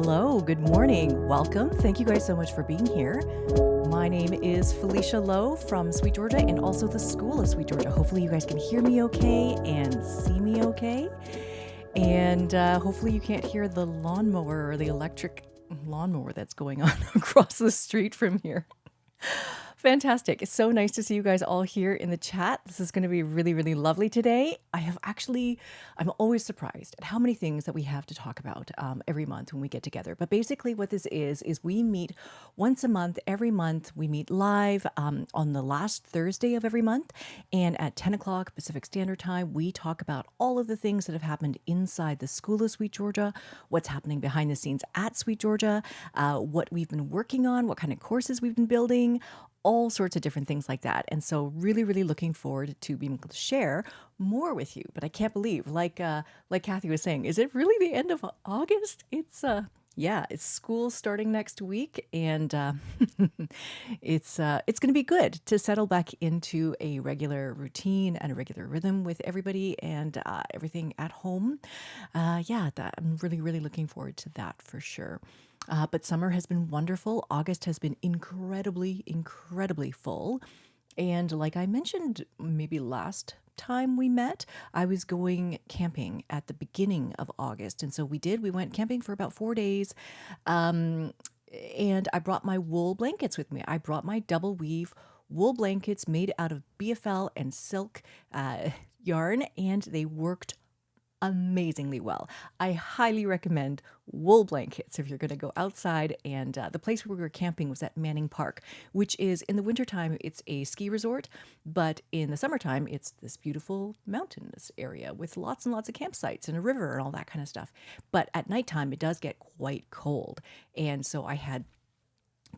Hello, good morning. Welcome. Thank you guys so much for being here. My name is Felicia Lowe from SweetGeorgia and also the School of SweetGeorgia. Hopefully you guys can hear me okay and see me okay. And hopefully you can't hear the lawnmower or the electric lawnmower that's going on across the street from here. Fantastic. It's so nice to see you guys all here in the chat. This is going to be really, really lovely today. I'm always surprised at how many things that we have to talk about every month when we get together. But basically what this is we meet once a month. Every month we meet live on the last Thursday of every month. And at 10 o'clock Pacific Standard Time, we talk about all of the things that have happened inside the School of SweetGeorgia, what's happening behind the scenes at SweetGeorgia, what we've been working on, what kind of courses we've been building, all sorts of different things like that. And so really, really looking forward to being able to share more with you. But I can't believe, like Kathy was saying, is it really the end of August? It's school starting next week, and it's going to be good to settle back into a regular routine and a regular rhythm with everybody and everything at home. I'm really, really looking forward to that for sure. But summer has been wonderful. August has been incredibly, incredibly full. And like I mentioned, maybe last time we met, I was going camping at the beginning of August. And so we went camping for about 4 days. And I brought my wool blankets with me. I brought my double weave wool blankets made out of BFL and silk yarn, and they worked amazingly well. I highly recommend wool blankets if you're going to go outside. And the place where we were camping was at Manning Park, which is, in the wintertime, it's a ski resort, but in the summertime, it's this beautiful mountainous area with lots and lots of campsites and a river and all that kind of stuff. But at nighttime, it does get quite cold. And so I had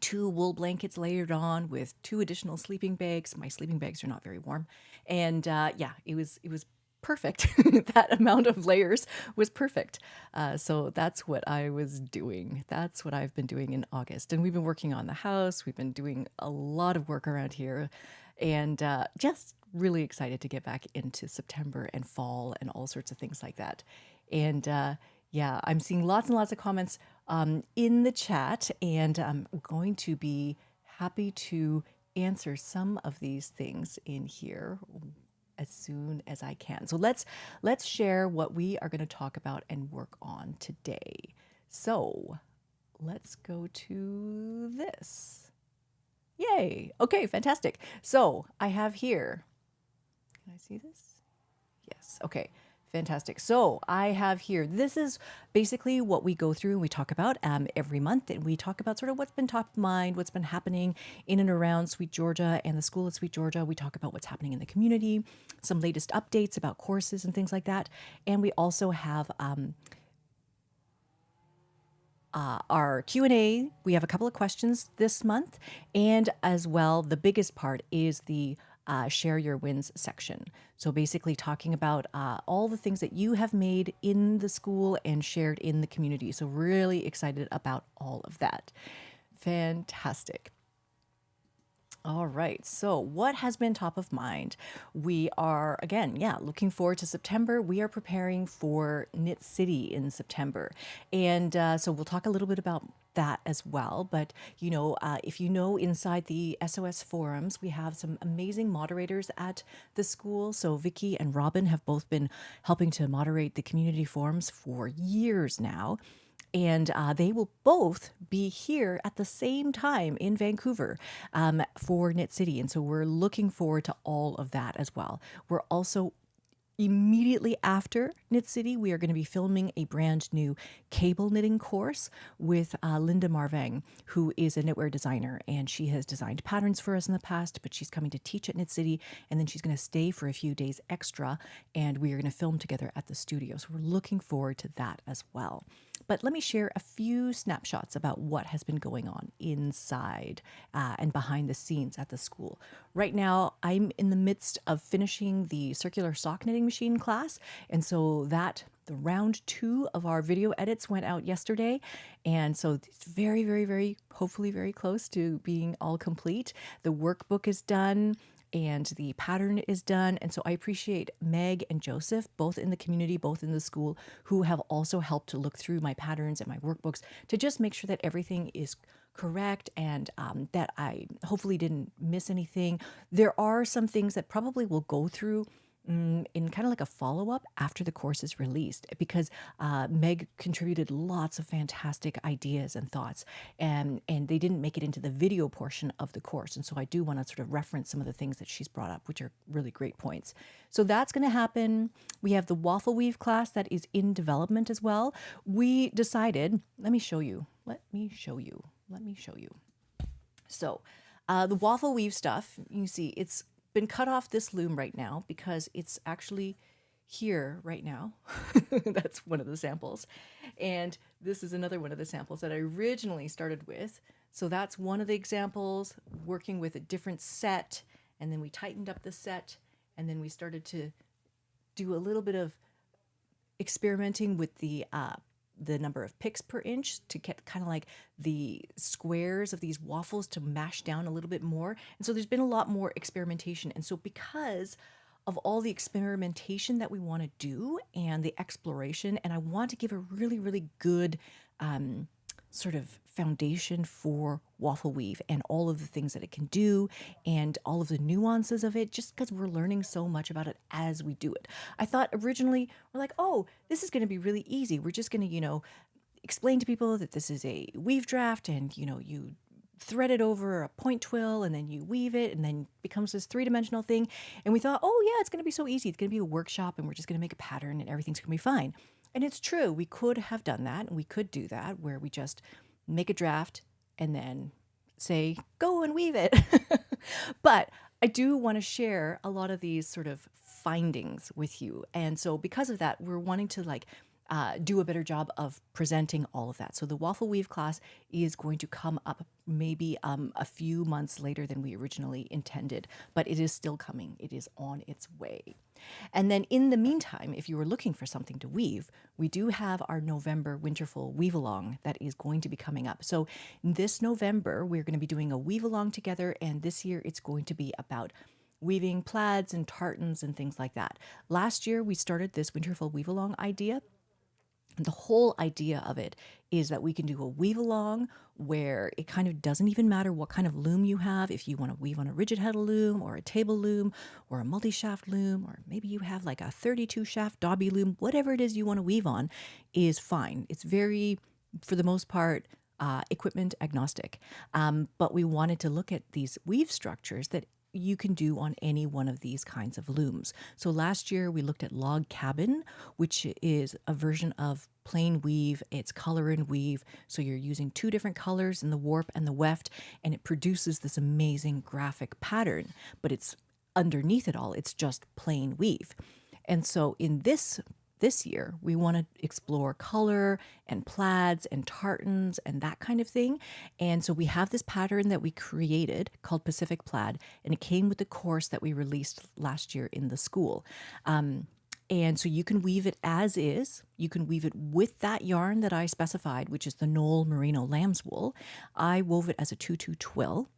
2 wool blankets layered on with 2 additional sleeping bags. My sleeping bags are not very warm. And it was perfect. That amount of layers was perfect. So that's what I was doing. That's what I've been doing in August. And we've been working on the house. We've been doing a lot of work around here, and just really excited to get back into September and fall and all sorts of things like that. And I'm seeing lots and lots of comments in the chat, and I'm going to be happy to answer some of these things in here as soon as I can. So let's share what we are going to talk about and work on today. So let's go to this. Yay. Okay, fantastic. So I have here, can I see this? Yes. Okay. Fantastic. So I have here, this is basically what we go through and we talk about every month. And we talk about sort of what's been top of mind, what's been happening in and around SweetGeorgia and the School of SweetGeorgia. We talk about what's happening in the community, some latest updates about courses and things like that. And we also have our Q&A. We have a couple of questions this month. And as well, the biggest part is the share your wins section. So basically talking about all the things that you have made in the school and shared in the community. So really excited about all of that. Fantastic. All right. So what has been top of mind? We are, again, looking forward to September. We are preparing for Knit City in September. And so we'll talk a little bit about that as well. But, if you know, inside the SOS forums, we have some amazing moderators at the school. So Vicky and Robin have both been helping to moderate the community forums for years now. And they will both be here at the same time in Vancouver for Knit City. And so we're looking forward to all of that as well. We're also immediately after Knit City, we are going to be filming a brand new cable knitting course with Linda Marvang, who is a knitwear designer. And she has designed patterns for us in the past, but she's coming to teach at Knit City. And then she's going to stay for a few days extra. And we are going to film together at the studio. So we're looking forward to that as well. But let me share a few snapshots about what has been going on inside and behind the scenes at the school. Right now, I'm in the midst of finishing the circular sock knitting machine class. And so the round 2 of our video edits went out yesterday. And so it's very, very, very, hopefully very close to being all complete. The workbook is done. and the pattern is done. And so I appreciate Meg and Joseph, both in the community, both in the school, who have also helped to look through my patterns and my workbooks to just make sure that everything is correct and that I hopefully didn't miss anything. There are some things that probably will go through in kind of like a follow-up after the course is released, because Meg contributed lots of fantastic ideas and thoughts, and they didn't make it into the video portion of the course. And so I do want to sort of reference some of the things that she's brought up, which are really great points. So that's going to happen. We have the waffle weave class that is in development as well. We decided, let me show you. So the waffle weave stuff, you see it's been cut off this loom right now because it's actually here right now. That's one of the samples. And this is another one of the samples that I originally started with. So that's one of the examples, working with a different set. And then we tightened up the set, and then we started to do a little bit of experimenting with the number of picks per inch to get kind of like the squares of these waffles to mash down a little bit more. And so there's been a lot more experimentation. And so because of all the experimentation that we want to do and the exploration, and I want to give a really, really good sort of foundation for waffle weave and all of the things that it can do and all of the nuances of it, just because we're learning so much about it as we do it. I thought originally, we're like, oh, this is going to be really easy. We're just going to, explain to people that this is a weave draft, and, you thread it over a point twill and then you weave it, and then it becomes this three-dimensional thing. And we thought, oh yeah, it's going to be so easy. It's going to be a workshop and we're just going to make a pattern and everything's going to be fine. And it's true. We could have done that, and we could do that where we just make a draft and then say, go and weave it. But I do want to share a lot of these sort of findings with you. And so because of that, we're wanting to do a better job of presenting all of that. So the waffle weave class is going to come up maybe a few months later than we originally intended, but it is still coming. It is on its way. And then in the meantime, if you were looking for something to weave, we do have our November Winterful Weave Along that is going to be coming up. So this November, we're going to be doing a weave along together, and this year it's going to be about weaving plaids and tartans and things like that. Last year, we started this Winterful Weave Along idea. And the whole idea of it is that we can do a weave along where it kind of doesn't even matter what kind of loom you have. If you want to weave on a rigid heddle loom or a table loom or a multi-shaft loom, or maybe you have like a 32 shaft Dobby loom, whatever it is you want to weave on is fine. It's very, for the most part, equipment agnostic. But we wanted to look at these weave structures that you can do on any one of these kinds of looms. So last year we looked at log cabin, which is a version of plain weave. It's color and weave. So you're using two different colors in the warp and the weft, and it produces this amazing graphic pattern, but it's underneath it all, it's just plain weave. And so in this year, we want to explore color and plaids and tartans and that kind of thing. And so we have this pattern that we created called Pacific Plaid, and it came with the course that we released last year in the school. And so you can weave it as is. You can weave it with that yarn that I specified, which is the Knoll Merino Lamb's Wool. I wove it as a 2-2 twill.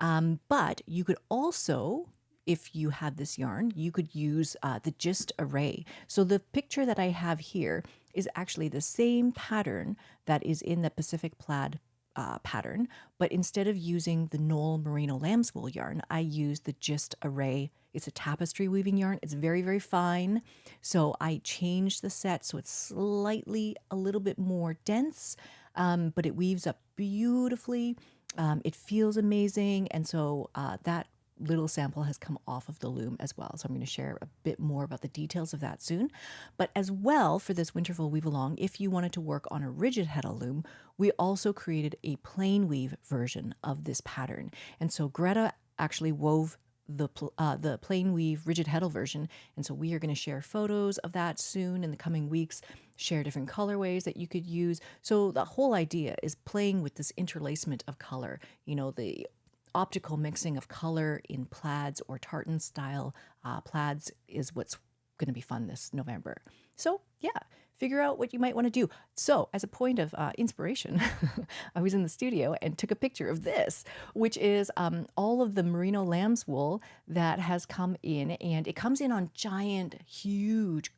But you could also, if you have this yarn, you could use the Gist Array. So the picture that I have here is actually the same pattern that is in the Pacific Plaid pattern, but instead of using the Knoll Merino Lamb's Wool yarn, I use the Gist Array. It's a tapestry weaving yarn. It's very, very fine. So I changed the set so it's slightly a little bit more dense, but it weaves up beautifully. It feels amazing. And so that little sample has come off of the loom as well. So I'm going to share a bit more about the details of that soon. But as well, for this Winterful Weave Along, if you wanted to work on a rigid heddle loom, we also created a plain weave version of this pattern. And so Greta actually wove the plain weave rigid heddle version. And so we are going to share photos of that soon in the coming weeks, share different colorways that you could use. So the whole idea is playing with this interlacement of color, the optical mixing of color in plaids or tartan style plaids is what's going to be fun this November. So yeah, figure out what you might want to do. So as a point of inspiration, I was in the studio and took a picture of this, which is all of the merino lamb's wool that has come in, and it comes in on giant, huge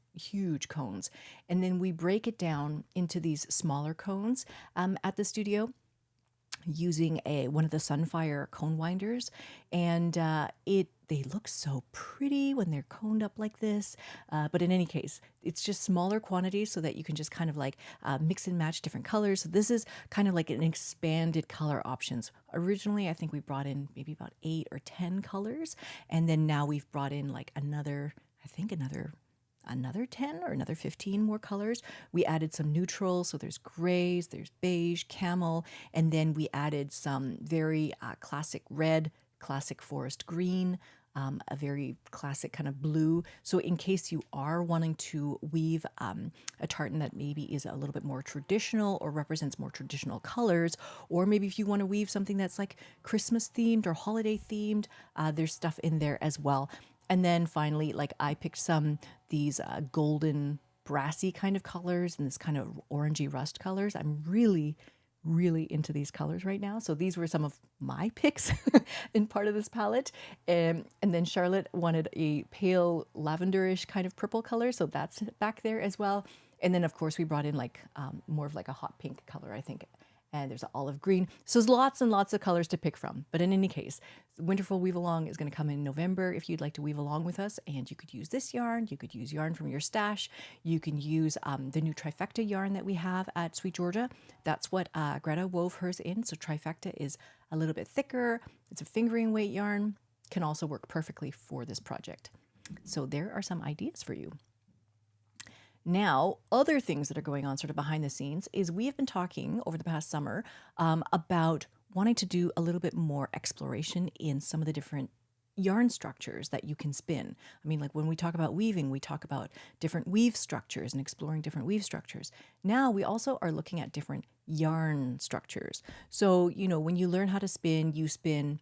cones. And then we break it down into these smaller cones at the studio using one of the Sunfire cone winders, and they look so pretty when they're coned up like this. But in any case, it's just smaller quantities so that you can just kind of like mix and match different colors. So this is kind of like an expanded color options. Originally, I think we brought in maybe about 8 or 10 colors, and then now we've brought in like another 10 or another 15 more colors. We added some neutrals, so there's grays, there's beige, camel, and then we added some very classic red, classic forest green, a very classic kind of blue. So in case you are wanting to weave a tartan that maybe is a little bit more traditional or represents more traditional colors, or maybe if you want to weave something that's like Christmas themed or holiday themed, there's stuff in there as well. And then finally, like I picked these golden brassy kind of colors and this kind of orangey rust colors. I'm really into these colors right now. So these were some of my picks in part of this palette. And then Charlotte wanted a pale lavenderish kind of purple color. So that's back there as well. And then of course we brought in like more of like a hot pink color, I think. And there's an olive green. So there's lots and lots of colors to pick from. But in any case, Winterful Weave Along is going to come in November if you'd like to weave along with us. And you could use this yarn. You could use yarn from your stash. You can use the new Trifecta yarn that we have at Sweet Georgia. That's what Greta wove hers in. So Trifecta is a little bit thicker. It's a fingering weight yarn. Can also work perfectly for this project. So there are some ideas for you. Now, other things that are going on sort of behind the scenes is we have been talking over the past summer about wanting to do a little bit more exploration in some of the different yarn structures that you can spin. I mean, like when we talk about weaving, we talk about different weave structures and exploring different weave structures. Now we also are looking at different yarn structures. So, you know, when you learn how to spin, you spin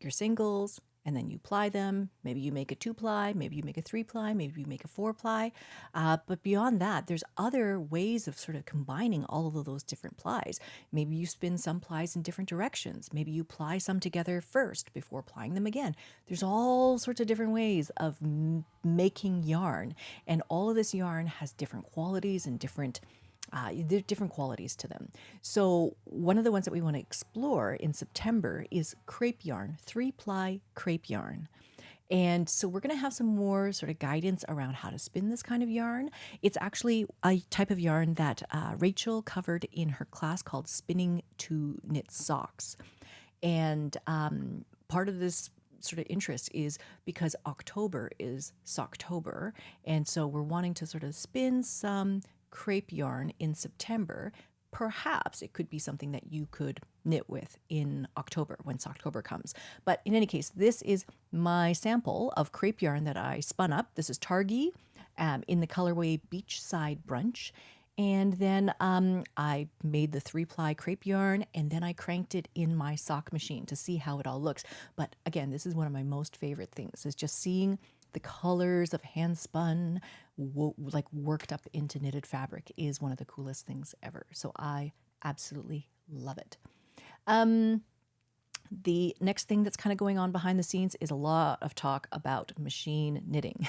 your singles, and then you ply them. Maybe you make a 2-ply, maybe you make a 3-ply, maybe you make a 4-ply. But beyond that, there's other ways of sort of combining all of those different plies. Maybe you spin some plies in different directions. Maybe you ply some together first before plying them again. There's all sorts of different ways of making yarn. And all of this yarn has different qualities and different qualities to them. So one of the ones that we want to explore in September is crepe yarn, 3-ply crepe yarn. And so we're going to have some more sort of guidance around how to spin this kind of yarn. It's actually a type of yarn that Rachel covered in her class called Spinning to Knit Socks. And part of this sort of interest is because October is Socktober. And so we're wanting to sort of spin some crepe yarn in September. Perhaps it could be something that you could knit with in October when Socktober comes. But in any case, this is my sample of crepe yarn that I spun up. This is Targhee in the colorway Beachside Brunch. And then I made the 3-ply crepe yarn, and then I cranked it in my sock machine to see how it all looks. But again, this is one of my most favorite things, is just seeing the colors of hand spun, like worked up into knitted fabric, is one of the coolest things ever. So I absolutely love it. The next thing that's kind of going on behind the scenes is a lot of talk about machine knitting.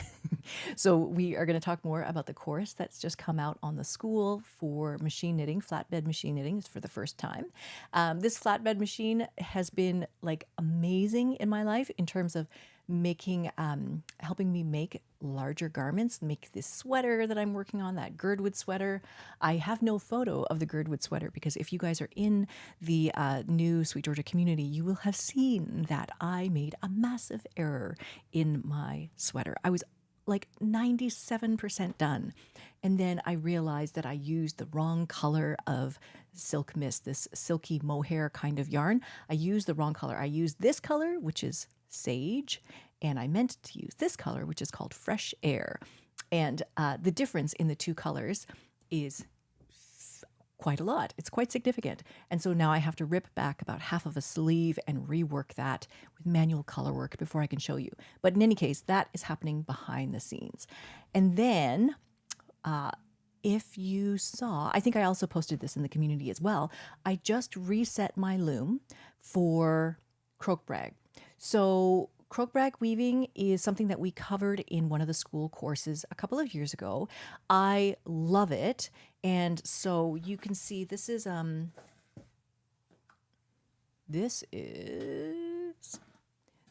So we are going to talk more about the course that's just come out on the school for machine knitting, flatbed machine knitting. It's for the first time. This flatbed machine has been like amazing in my life in terms of making, helping me make larger garments, make this sweater that I'm working on, that Girdwood sweater. I have no photo of the Girdwood sweater because if you guys are in the new Sweet Georgia community, you will have seen that I made a massive error in my sweater. I was like 97% done. And then I realized that I used the wrong color of Silk Mist, this silky mohair kind of yarn. I used the wrong color. I used this color, which is Sage, and I meant to use this color, which is called Fresh Air. And the difference in the two colors is quite a lot. It's quite significant. And so now I have to rip back about half of a sleeve and rework that with manual color work before I can show you. But in any case, that is happening behind the scenes. And then if you saw, I think I also posted this in the community as well. I just reset my loom for croak brag. So croak brag weaving is something that we covered in one of the school courses a couple of years ago. I love it. And so you can see this is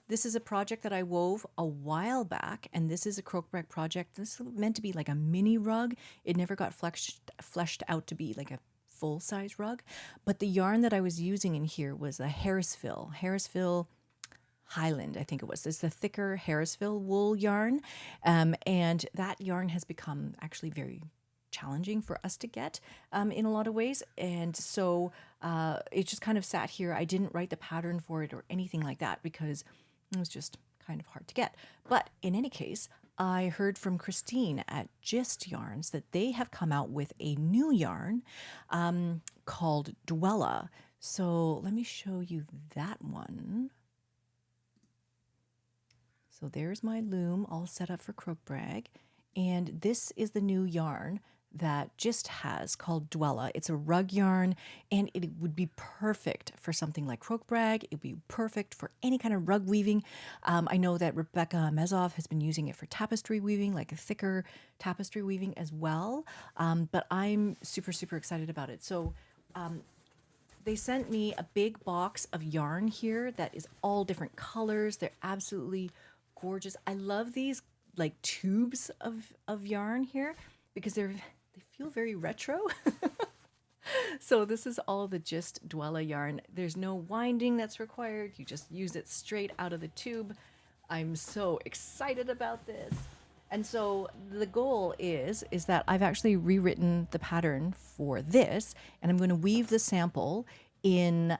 this is a project that I wove a while back, and this is a croak brag project. This is meant to be like a mini rug. It never got fleshed out to be like a full size rug, but the yarn that I was using in here was a Harrisville Highland, I think it was. It's the thicker Harrisville wool yarn, and that yarn has become actually very challenging for us to get in a lot of ways. And so it just kind of sat here. I didn't write the pattern for it or anything like that because it was just kind of hard to get. But in any case, I heard from Christine at Gist Yarns that they have come out with a new yarn called Dwella. So let me show you that one. So there's my loom all set up for croak brag. And this is the new yarn that Gist has called Dwella. It's a rug yarn, and it would be perfect for something like croak brag. It would be perfect for any kind of rug weaving. I know that Rebecca Mezov has been using it for tapestry weaving, like a thicker tapestry weaving as well. But I'm super, super excited about it. So they sent me a big box of yarn here that is all different colors. They're absolutely gorgeous. I love these like tubes of yarn here because they feel very retro. So this is all the Gist Dwella yarn. There's no winding that's required. You just use it straight out of the tube. I'm so excited about this. And so the goal is that I've actually rewritten the pattern for this, and I'm going to weave the sample in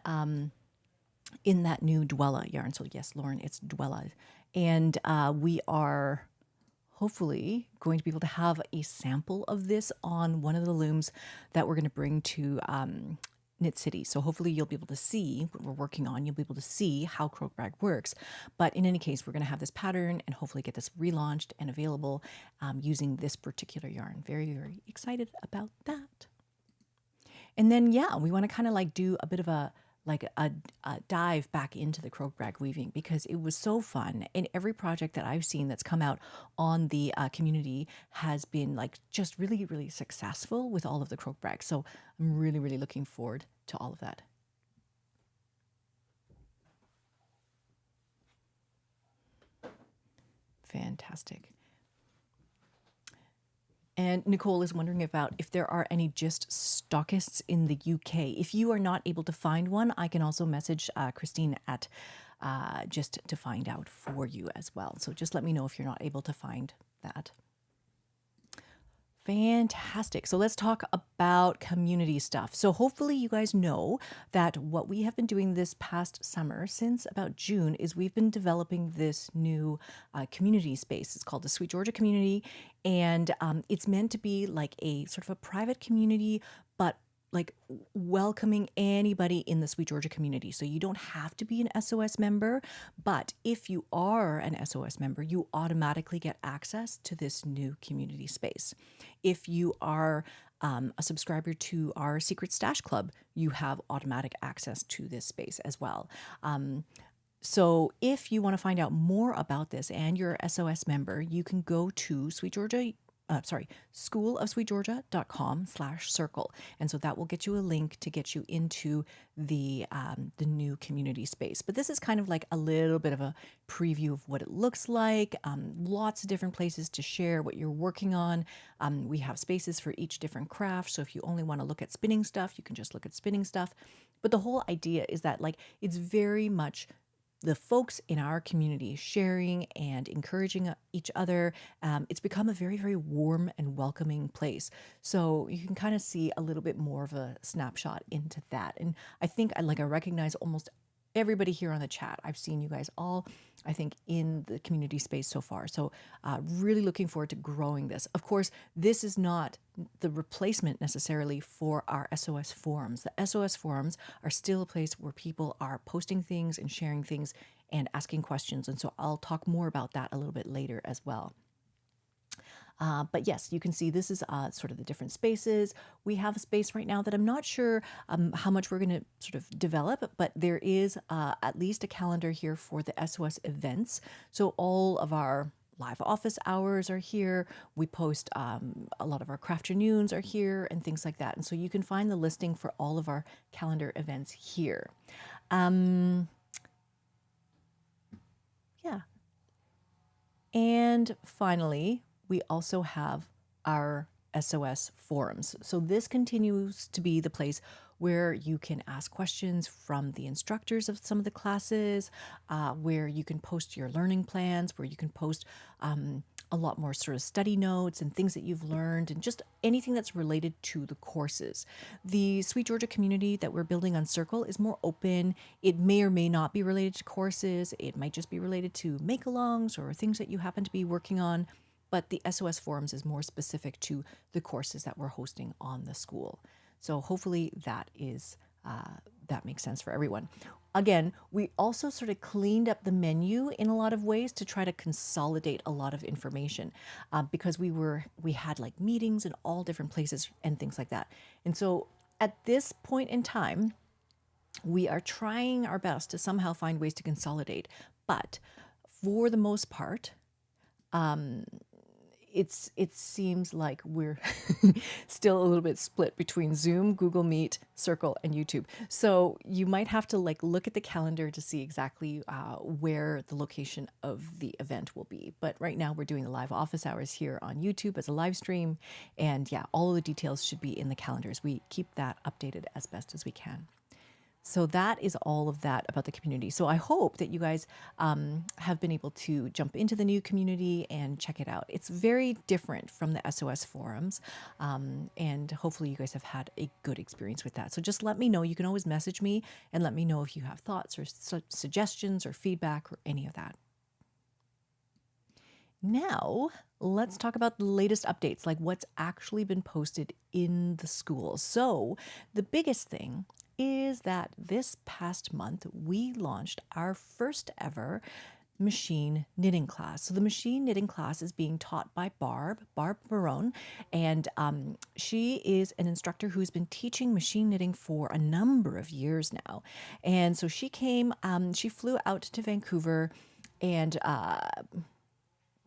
that new Dwella yarn. So yes, Lauren, it's Dwella. And we are hopefully going to be able to have a sample of this on one of the looms that we're going to bring to Knit City. So hopefully you'll be able to see what we're working on. You'll be able to see how croak brag works. But in any case, we're going to have this pattern and hopefully get this relaunched and available using this particular yarn. Very, very excited about that. And then, yeah, we want to kind of like do a bit of a dive back into the croak brag weaving because it was so fun. And every project that I've seen that's come out on the community has been like just really, really successful with all of the croak brag. So I'm really, really looking forward to all of that. Fantastic. And Nicole is wondering about if there are any Gist stockists in the UK. If you are not able to find one, I can also message Christine at Gist to find out for you as well. So just let me know if you're not able to find that. Fantastic. So let's talk about community stuff. So hopefully you guys know that what we have been doing this past summer since about June is we've been developing this new community space. It's called the Sweet Georgia Community, and it's meant to be like a sort of a private community, but like welcoming anybody in the Sweet Georgia community. So you don't have to be an SOS member, but if you are an SOS member, you automatically get access to this new community space. If you are a subscriber to our Secret Stash Club, you have automatic access to this space as well. So if you want to find out more about this and you're a SOS member, you can go to schoolofsweetgeorgia.com/circle. And so that will get you a link to get you into the new community space. But this is kind of like a little bit of a preview of what it looks like. Lots of different places to share what you're working on. We have spaces for each different craft. So if you only want to look at spinning stuff, you can just look at spinning stuff. But the whole idea is that like it's very much the folks in our community sharing and encouraging each other. It's become a very, very warm and welcoming place. So you can kind of see a little bit more of a snapshot into that. And I think I recognize almost everybody here on the chat. I've seen you guys all, I think, in the community space so far. So really looking forward to growing this. Of course, this is not the replacement necessarily for our SOS forums. The SOS forums are still a place where people are posting things and sharing things and asking questions. And so I'll talk more about that a little bit later as well. But yes, you can see this is sort of the different spaces. We have a space right now that I'm not sure how much we're going to sort of develop, but there is at least a calendar here for the SOS events. So all of our live office hours are here. We post a lot of our craft afternoons are here and things like that. And so you can find the listing for all of our calendar events here. Yeah. And finally, we also have our SOS forums. So this continues to be the place where you can ask questions from the instructors of some of the classes, where you can post your learning plans, where you can post a lot more sort of study notes and things that you've learned and just anything that's related to the courses. The Sweet Georgia community that we're building on Circle is more open. It may or may not be related to courses. It might just be related to make-alongs or things that you happen to be working on. But the SOS forums is more specific to the courses that we're hosting on the school. So hopefully that makes sense for everyone. Again, we also sort of cleaned up the menu in a lot of ways to try to consolidate a lot of information because we had like meetings in all different places and things like that. And so at this point in time, we are trying our best to somehow find ways to consolidate. But for the most part, it seems like we're still a little bit split between Zoom, Google Meet, Circle, and YouTube. So you might have to like look at the calendar to see exactly where the location of the event will be. But right now we're doing the live office hours here on YouTube as a live stream. And yeah, all of the details should be in the calendars. We keep that updated as best as we can. So that is all of that about the community. So I hope that you guys have been able to jump into the new community and check it out. It's very different from the SOS forums. And hopefully you guys have had a good experience with that. So just let me know. You can always message me and let me know if you have thoughts or suggestions or feedback or any of that. Now, let's talk about the latest updates, like what's actually been posted in the school. So the biggest thing is that this past month, we launched our first ever machine knitting class. So the machine knitting class is being taught by Barb Barone, and she is an instructor who's been teaching machine knitting for a number of years now. And so she flew out to Vancouver and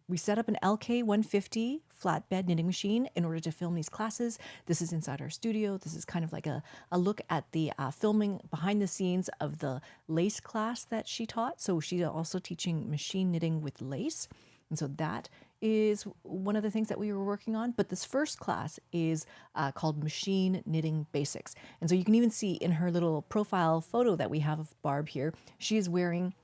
we set up an LK150 flatbed knitting machine in order to film these classes. This is inside our studio. This is kind of like a look at the filming behind the scenes of the lace class that she taught. So she's also teaching machine knitting with lace. And so that is one of the things that we were working on. But this first class is called Machine Knitting Basics. And so you can even see in her little profile photo that we have of Barb here, she is wearing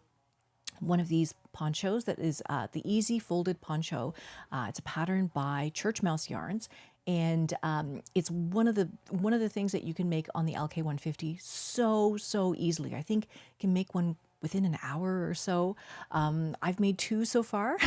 one of these ponchos that is the easy folded poncho. It's a pattern by Church Mouse Yarns, and it's one of the things that you can make on the LK150 so easily. I think you can make one within an hour or so. I've made two so far.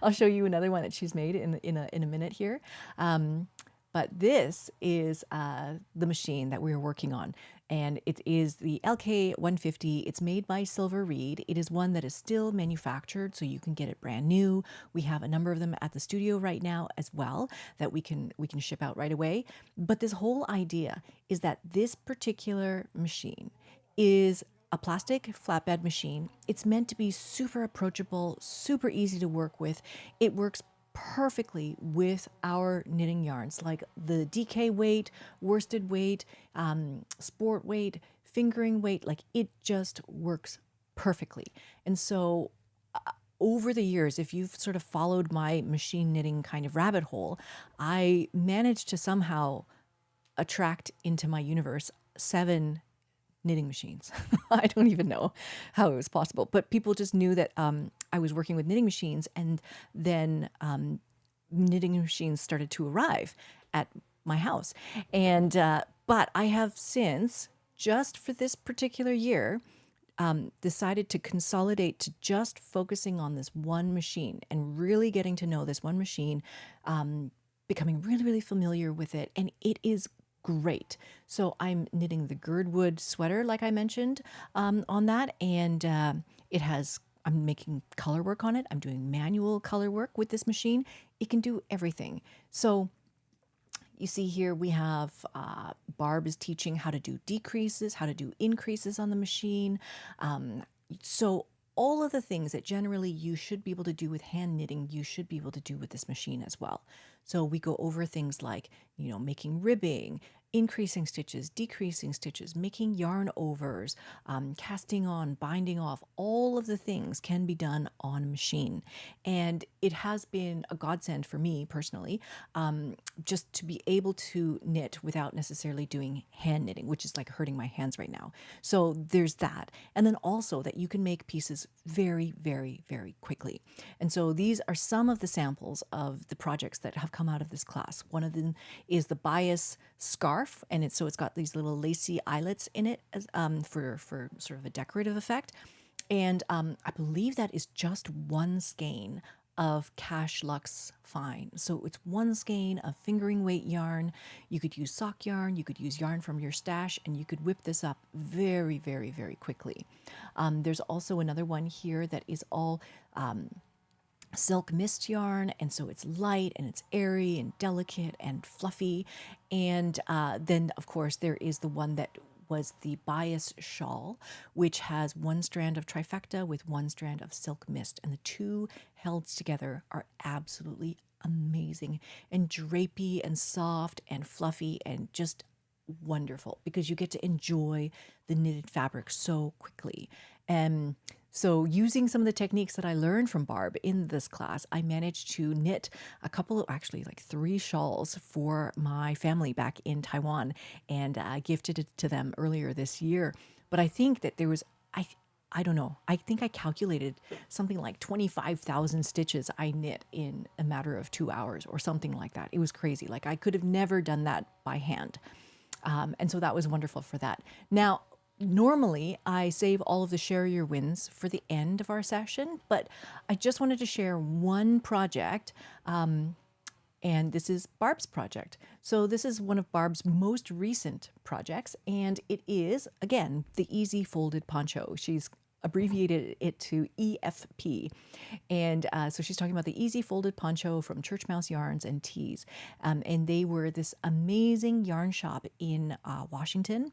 I'll show you another one that she's made in a minute here. But this is the machine that we're working on. And it is the LK150. It's made by Silver Reed. It is one that is still manufactured, so you can get it brand new. We have a number of them at the studio right now as well that we can ship out right away. But this whole idea is that this particular machine is a plastic flatbed machine. It's meant to be super approachable, super easy to work with. It works perfectly with our knitting yarns, like the DK weight, worsted weight, sport weight, fingering weight. Like it just works perfectly. And so over the years, if you've sort of followed my machine knitting kind of rabbit hole, I managed to somehow attract into my universe 7 knitting machines. I don't even know how it was possible, but people just knew that I was working with knitting machines, and then knitting machines started to arrive at my house. And but I have since, just for this particular year, decided to consolidate to just focusing on this one machine and really getting to know this one machine, becoming really familiar with it, and it is great. So I'm knitting the Girdwood sweater, like I mentioned on that, and it has I'm making color work on it. I'm doing manual color work with this machine. It can do everything. So you see here we have Barb is teaching how to do decreases, how to do increases on the machine. So all of the things that generally you should be able to do with hand knitting, you should be able to do with this machine as well. So we go over things like, making ribbing, increasing stitches, decreasing stitches, making yarn overs, casting on, binding off. All of the things can be done on a machine. And it has been a godsend for me personally, just to be able to knit without necessarily doing hand knitting, which is like hurting my hands right now. So there's that. And then also that you can make pieces very, very, very quickly. And so these are some of the samples of the projects that have come out of this class. One of them is the bias scarf, and it's got these little lacy eyelets in it as, for sort of a decorative effect. And I believe that is just one skein of Cash Luxe Fine. So it's one skein of fingering weight yarn. You could use sock yarn, you could use yarn from your stash, and you could whip this up very, very, very quickly. There's also another one here that is all silk mist yarn, and so it's light and it's airy and delicate and fluffy. And then of course there is the one that was the bias shawl, which has one strand of trifecta with one strand of silk mist, and the two held together are absolutely amazing and drapey and soft and fluffy and just wonderful, because you get to enjoy the knitted fabric so quickly. And so using some of the techniques that I learned from Barb in this class, I managed to knit a couple of, actually like 3 shawls for my family back in Taiwan, and gifted it to them earlier this year. But I think that there was, I don't know, I think I calculated something like 25,000 stitches I knit in a matter of 2 hours or something like that. It was crazy. Like I could have never done that by hand. And so that was wonderful for that. Now, normally I save all of the share your wins for the end of our session, but I just wanted to share one project. And this is Barb's project. So this is one of Barb's most recent projects, and it is, again, the Easy Folded Poncho. She's abbreviated it to EFP. And so she's talking about the Easy Folded Poncho from Church Mouse Yarns and Tees. And they were this amazing yarn shop in Washington,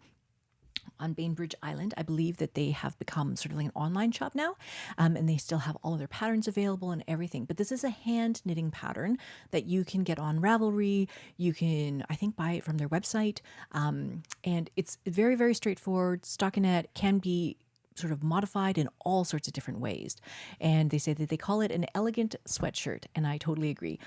on Bainbridge Island. I believe that they have become sort of like an online shop now, and they still have all of their patterns available and everything. But this is a hand knitting pattern that you can get on Ravelry. You can, I think, buy it from their website, and it's very, very straightforward. Stockinette can be sort of modified in all sorts of different ways. And they say that they call it an elegant sweatshirt, and I totally agree.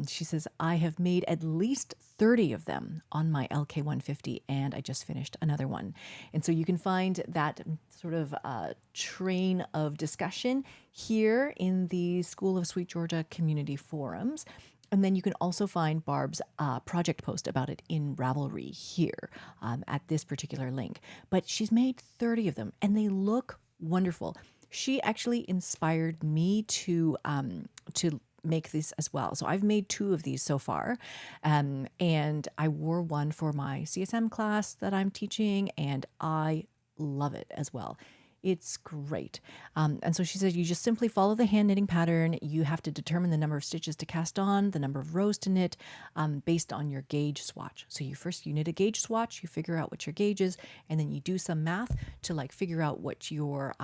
She says, I have made at least 30 of them on my LK150, and I just finished another one. And so you can find that sort of train of discussion here in the School of Sweet Georgia community forums. And then you can also find Barb's project post about it in Ravelry here at this particular link. But she's made 30 of them, and they look wonderful. She actually inspired me to make this as well. So I've made 2 of these so far, and I wore one for my CSM class that I'm teaching, and I love it as well. It's great. And so she said, you just simply follow the hand knitting pattern. You have to determine the number of stitches to cast on, the number of rows to knit based on your gauge swatch. So you knit a gauge swatch, you figure out what your gauge is, and then you do some math to like figure out what your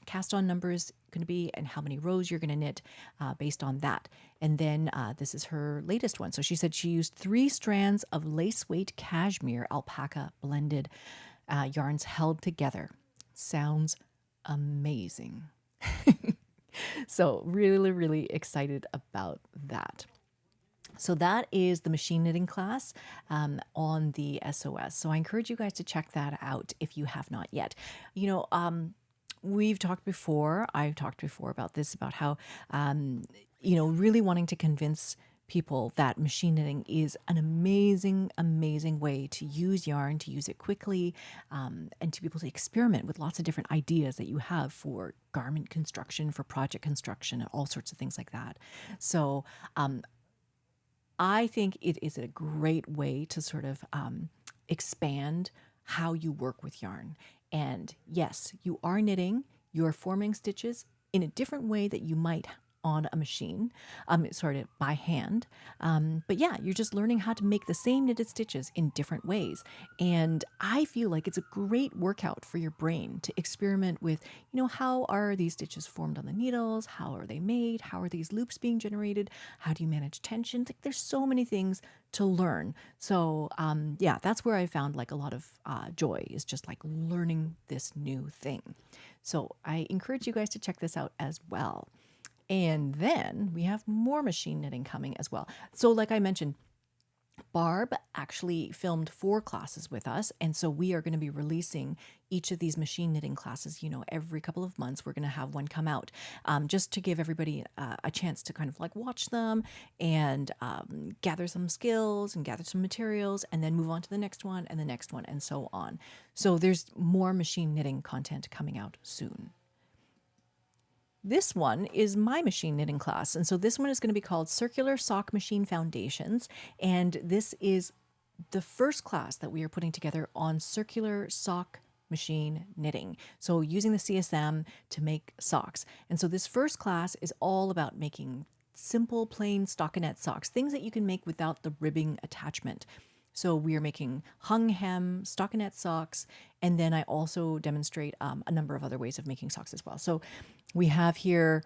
cast on number is going to be and how many rows you're going to knit based on that. And then this is her latest one. So she said she used 3 strands of lace weight cashmere alpaca blended yarns held together. Sounds amazing. So really, really excited about that. So that is the machine knitting class on the SOS. So I encourage you guys to check that out if you have not yet. I've talked before about this, about how, really wanting to convince people that machine knitting is an amazing, amazing way to use yarn, to use it quickly, and to be able to experiment with lots of different ideas that you have for garment construction, for project construction, and all sorts of things like that. So I think it is a great way to sort of expand how you work with yarn. And yes, you are knitting, you're forming stitches in a different way that you might on a machine, by hand. But yeah, you're just learning how to make the same knitted stitches in different ways. And I feel like it's a great workout for your brain to experiment with, how are these stitches formed on the needles? How are they made? How are these loops being generated? How do you manage tension? Like, there's so many things to learn. So yeah, that's where I found like a lot of joy, is just like learning this new thing. So I encourage you guys to check this out as well. And then we have more machine knitting coming as well. So like I mentioned, Barb actually filmed 4 classes with us. And so we are going to be releasing each of these machine knitting classes, every couple of months. We're going to have one come out, just to give everybody a chance to kind of like watch them and gather some skills and gather some materials, and then move on to the next one and the next one and so on. So there's more machine knitting content coming out soon. This one is my machine knitting class. And so this one is going to be called Circular Sock Machine Foundations. And this is the first class that we are putting together on circular sock machine knitting. So using the CSM to make socks. And so this first class is all about making simple, plain stockinette socks, things that you can make without the ribbing attachment. So we are making hung hem stockinette socks, and then I also demonstrate a number of other ways of making socks as well. So we have here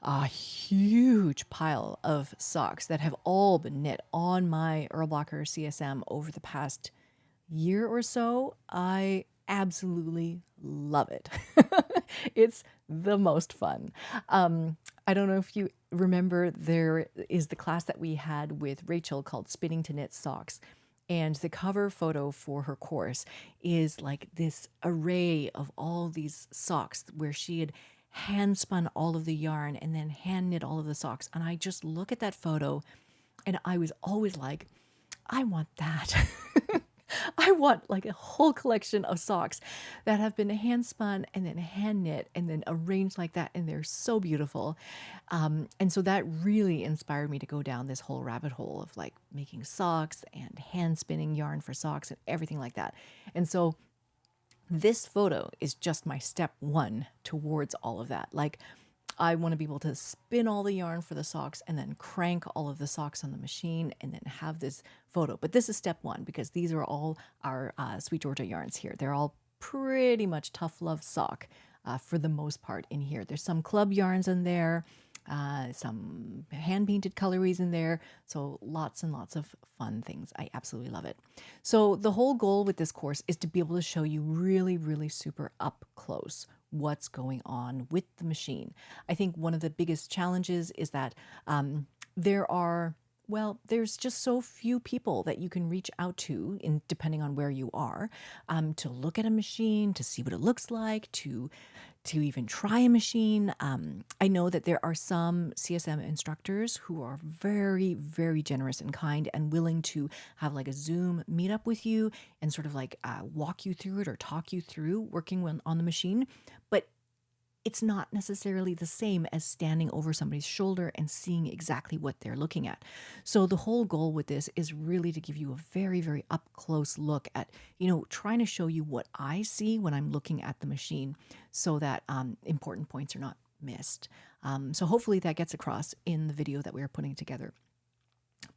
a huge pile of socks that have all been knit on my Erlblocker CSM over the past year or so. I absolutely love it. It's the most fun. I don't know if you remember, there is the class that we had with Rachel called Spinning to Knit Socks. And the cover photo for her course is like this array of all these socks where she had hand spun all of the yarn and then hand knit all of the socks. And I just look at that photo and I was always like, I want that. I want like a whole collection of socks that have been hand spun and then hand knit and then arranged like that. And they're so beautiful. And so that really inspired me to go down this whole rabbit hole of like making socks and hand spinning yarn for socks and everything like that. And so this photo is just my step 1 towards all of that. Like, I want to be able to spin all the yarn for the socks and then crank all of the socks on the machine and then have this photo. But this is step 1 because these are all our SweetGeorgia yarns here. They're all pretty much tough love sock for the most part in here. There's some club yarns in there, some hand painted colorways in there. So lots and lots of fun things. I absolutely love it. So the whole goal with this course is to be able to show you really, really super up close what's going on with the machine. I think one of the biggest challenges is that there's just so few people that you can reach out to, depending on where you are, to look at a machine, to see what it looks like, to even try a machine. I know that there are some CSM instructors who are very, very generous and kind and willing to have like a Zoom meetup with you and sort of like walk you through it or talk you through working on the machine. But it's not necessarily the same as standing over somebody's shoulder and seeing exactly what they're looking at. So the whole goal with this is really to give you a very, very up close look at, trying to show you what I see when I'm looking at the machine so that important points are not missed. So hopefully that gets across in the video that we are putting together.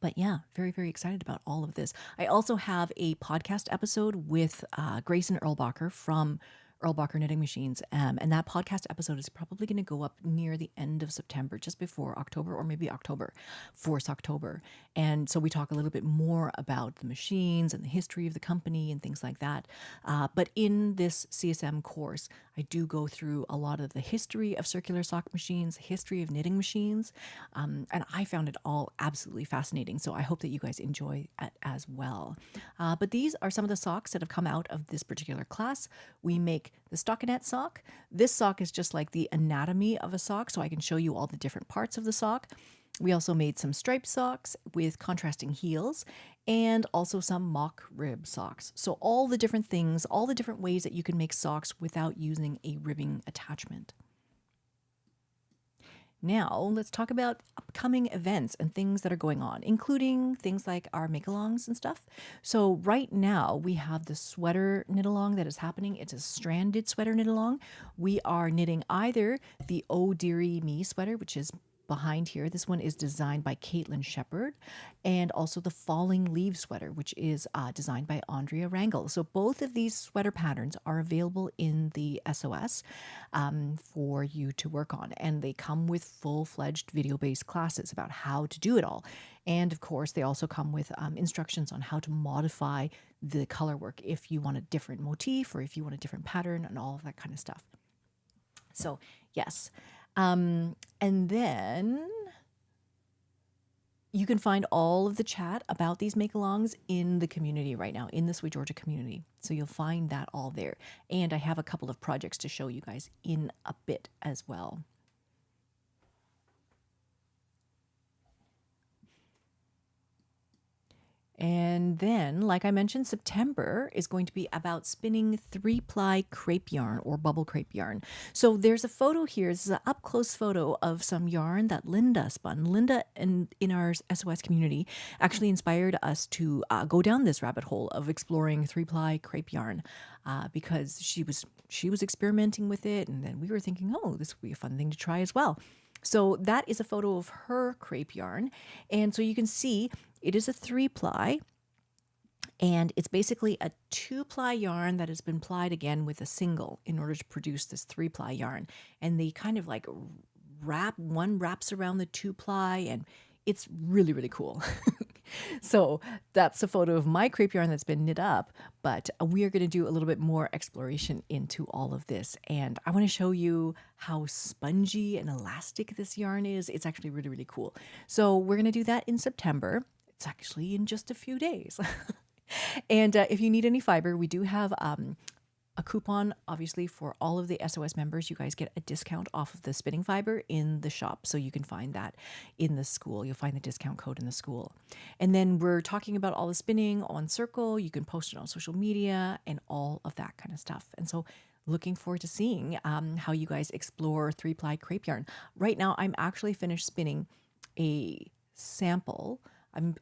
But yeah, very, very excited about all of this. I also have a podcast episode with Grace and Erlblocker from Erlblocker Knitting Machines. And that podcast episode is probably going to go up near the end of September, just before October, or maybe October, 4th October. And so we talk a little bit more about the machines and the history of the company and things like that. But in this CSM course, I do go through a lot of the history of circular sock machines, history of knitting machines. And I found it all absolutely fascinating. So I hope that you guys enjoy it as well. But these are some of the socks that have come out of this particular class. We make the stockinette sock. This sock is just like the anatomy of a sock, so I can show you all the different parts of the sock. We also made some striped socks with contrasting heels and also some mock rib socks. So all the different things, all the different ways that you can make socks without using a ribbing attachment. Now let's talk about upcoming events and things that are going on, including things like our make-alongs and stuff. So right now we have the sweater knit-along that is happening. It's a stranded sweater knit-along. We are knitting either the Oh Dearie Me sweater, which is behind here. This one is designed by Caitlin Shepard, and also the Falling Leaves sweater, which is designed by Andrea Rangel. So both of these sweater patterns are available in the SOS for you to work on, and they come with full-fledged video-based classes about how to do it all. And of course, they also come with instructions on how to modify the color work if you want a different motif or if you want a different pattern and all of that kind of stuff. So yes. And then you can find all of the chat about these make-alongs in the community right now, in the Sweet Georgia community. So you'll find that all there. And I have a couple of projects to show you guys in a bit as well. And then, like I mentioned, September is going to be about spinning 3-ply crepe yarn or bubble crepe yarn. So there's a photo here. This is an up-close photo of some yarn that Linda spun. Linda in our SOS community actually inspired us to go down this rabbit hole of exploring 3-ply crepe yarn because she was experimenting with it, and then we were thinking, oh, this would be a fun thing to try as well. So that is a photo of her crepe yarn. And so you can see it is a 3-ply, and it's basically a 2-ply yarn that has been plied again with a single in order to produce this 3-ply yarn. And they kind of like one wraps around the 2-ply, and it's really, really cool. So that's a photo of my crepe yarn that's been knit up, but we are going to do a little bit more exploration into all of this. And I want to show you how spongy and elastic this yarn is. It's actually really, really cool. So we're going to do that in September. It's actually in just a few days. And if you need any fiber, we do have a coupon, obviously, for all of the SOS members. You guys get a discount off of the spinning fiber in the shop. So you can find that in the school. You'll find the discount code in the school. And then we're talking about all the spinning on Circle. You can post it on social media and all of that kind of stuff. And so looking forward to seeing how you guys explore 3-ply crepe yarn. Right now, I'm actually finished spinning a sample.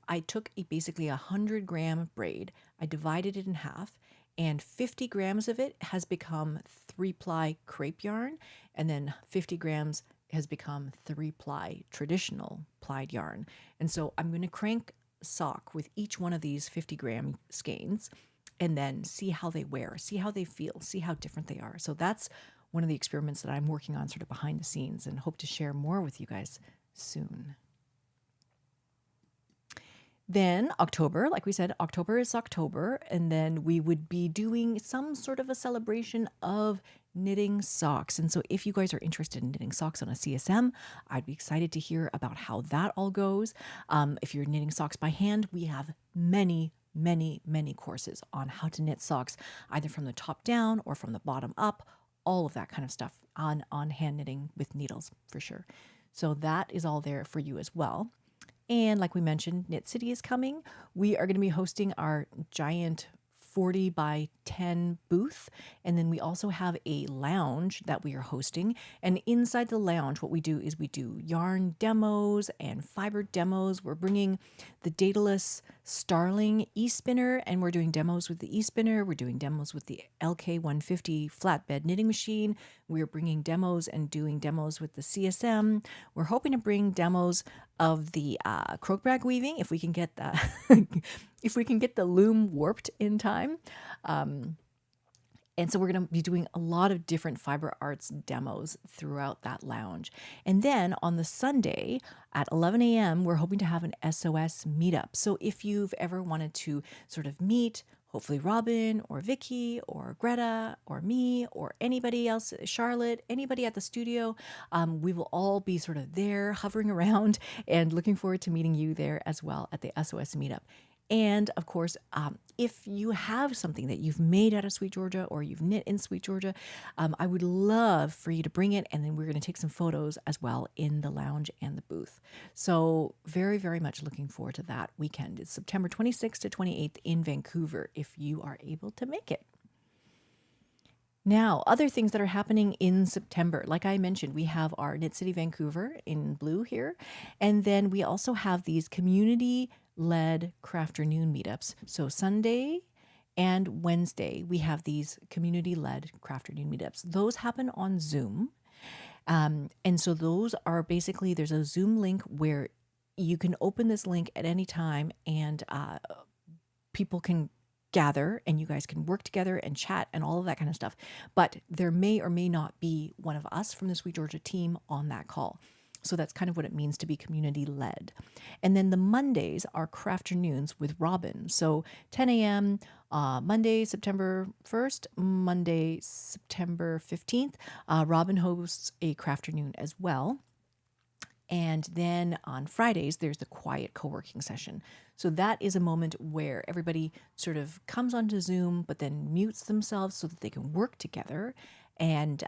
I took basically 100-gram braid. I divided it in half, and 50 grams of it has become 3-ply crepe yarn, and then 50 grams has become 3-ply traditional plied yarn. And so I'm going to crank sock with each one of these 50-gram skeins and then see how they wear, see how they feel, see how different they are. So that's one of the experiments that I'm working on sort of behind the scenes, and hope to share more with you guys soon. Then October, like we said, October is October, and then we would be doing some sort of a celebration of knitting socks. And so if you guys are interested in knitting socks on a CSM, I'd be excited to hear about how that all goes. If you're knitting socks by hand, we have many courses on how to knit socks, either from the top down or from the bottom up, all of that kind of stuff on hand knitting with needles for sure. So that is all there for you as well. And like we mentioned, Knit City is coming. We are going to be hosting our giant 40 by 10 booth. And then we also have a lounge that we are hosting. And inside the lounge, what we do is we do yarn demos and fiber demos. We're bringing the Daedalus Starling e-spinner, and we're doing demos with the e-spinner. We're doing demos with the LK150 flatbed knitting machine. We're bringing demos and doing demos with the CSM. We're hoping to bring demos of the croak brag weaving if we can get that if we can get the loom warped in time. And so we're going to be doing a lot of different fiber arts demos throughout that lounge. And then on the Sunday at 11 a.m., we're hoping to have an SOS meetup. So if you've ever wanted to sort of meet, hopefully Robin or Vicky or Greta or me or anybody else, Charlotte, anybody at the studio, we will all be sort of there hovering around, and looking forward to meeting you there as well at the SOS meetup. And of course, if you have something that you've made out of Sweet Georgia or you've knit in Sweet Georgia, I would love for you to bring it. And then we're going to take some photos as well in the lounge and the booth. So very, very much looking forward to that weekend. It's September 26th to 28th in Vancouver, if you are able to make it. Now, other things that are happening in September, like I mentioned, we have our Knit City Vancouver in blue here. And then we also have these community led crafternoon meetups. So Sunday and Wednesday, we have these community led crafternoon meetups. Those happen on Zoom. And so those are basically, there's a Zoom link where you can open this link at any time and people can gather and you guys can work together and chat and all of that kind of stuff. But there may or may not be one of us from the Sweet Georgia team on that call. So that's kind of what it means to be community led. And then the Mondays are crafternoons with Robin. So 10 a.m. Monday, September 1st, Monday, September 15th, Robin hosts a crafternoon as well. And then on Fridays, there's the quiet co-working session. So that is a moment where everybody sort of comes onto Zoom, but then mutes themselves so that they can work together and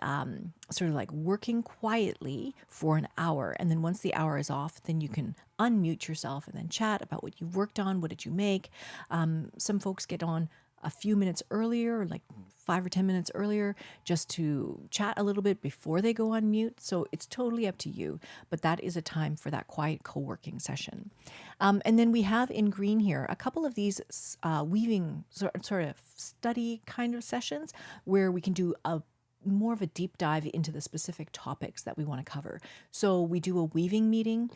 sort of like working quietly for an hour. And then once the hour is off, then you can unmute yourself and then chat about what you've worked on. What did you make? Some folks get on a few minutes earlier, like 5 or 10 minutes earlier, just to chat a little bit before they go on mute. So it's totally up to you, but that is a time for that quiet co-working session. And then we have in green here a couple of these weaving sort of study kind of sessions where we can do a more of a deep dive into the specific topics that we want to cover. So we do a weaving meeting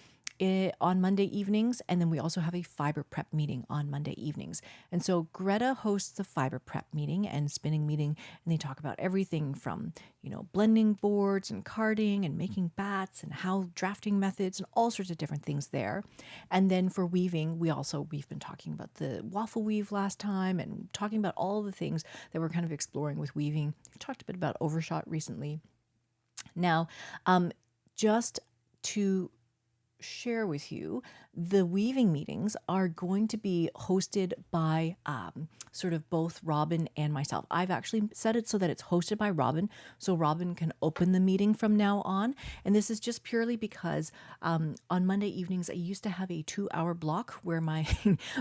on Monday evenings, and then we also have a fiber prep meeting on Monday evenings. And so Greta hosts the fiber prep meeting and spinning meeting, and they talk about everything from, blending boards and carding and making bats and how drafting methods and all sorts of different things there. And then for weaving, we've been talking about the waffle weave last time and talking about all the things that we're kind of exploring with weaving. We've talked a bit about overshot recently. Now, just to share with you, the weaving meetings are going to be hosted by sort of both Robin and myself. I've actually set it so that it's hosted by Robin, so Robin can open the meeting from now on. And this is just purely because on Monday evenings, I used to have a 2-hour block where my